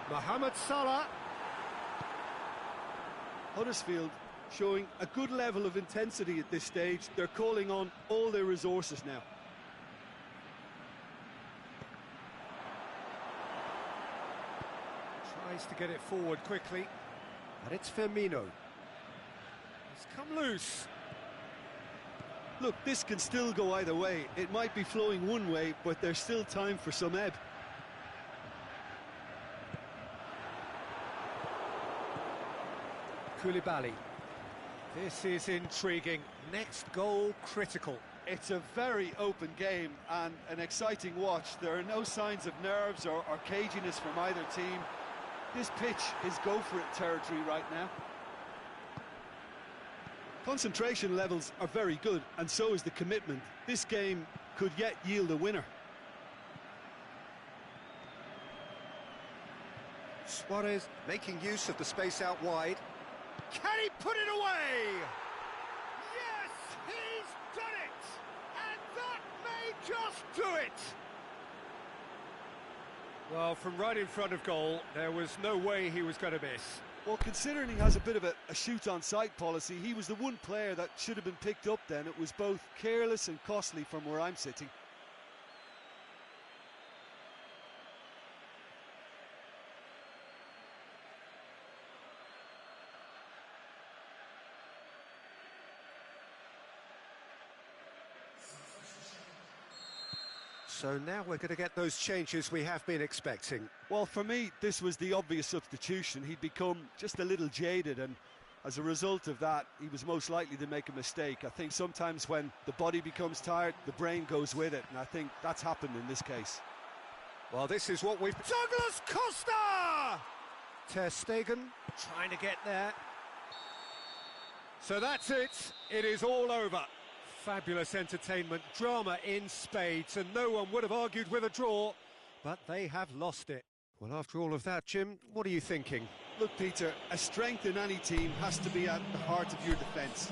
Mohamed Salah. Huddersfield showing a good level of intensity at this stage. They're calling on all their resources now. Tries to get it forward quickly. And it's Firmino. He's come loose. Look, this can still go either way. It might be flowing one way, but there's still time for some ebb. Koulibaly. This is intriguing. Next goal critical. It's a very open game and an exciting watch. There are no signs of nerves or caginess from either team. This pitch is go-for-it territory right now. Concentration levels are very good, and so is the commitment. This game could yet yield a winner. Suarez making use of the space out wide. Can he put it away? Yes, he's done it! And that may just do it! Well, from right in front of goal, there was no way he was going to miss. Well, considering he has a bit of a shoot-on-sight policy, he was the one player that should have been picked up then. It was both careless and costly from where I'm sitting. So now we're going to get those changes we have been expecting. Well, for me, this was the obvious substitution. He'd become just a little jaded, and as a result of that, he was most likely to make a mistake. I think sometimes when the body becomes tired, the brain goes with it, and I think that's happened in this case. Well, this is what we've... Douglas Costa! Ter Stegen trying to get there. So that's it. It is all over. Fabulous entertainment, drama in spades, and no one would have argued with a draw, but they have lost it. Well, after all of that, Jim, what are you thinking? Look, Peter, a strength in any team has to be at the heart of your defence.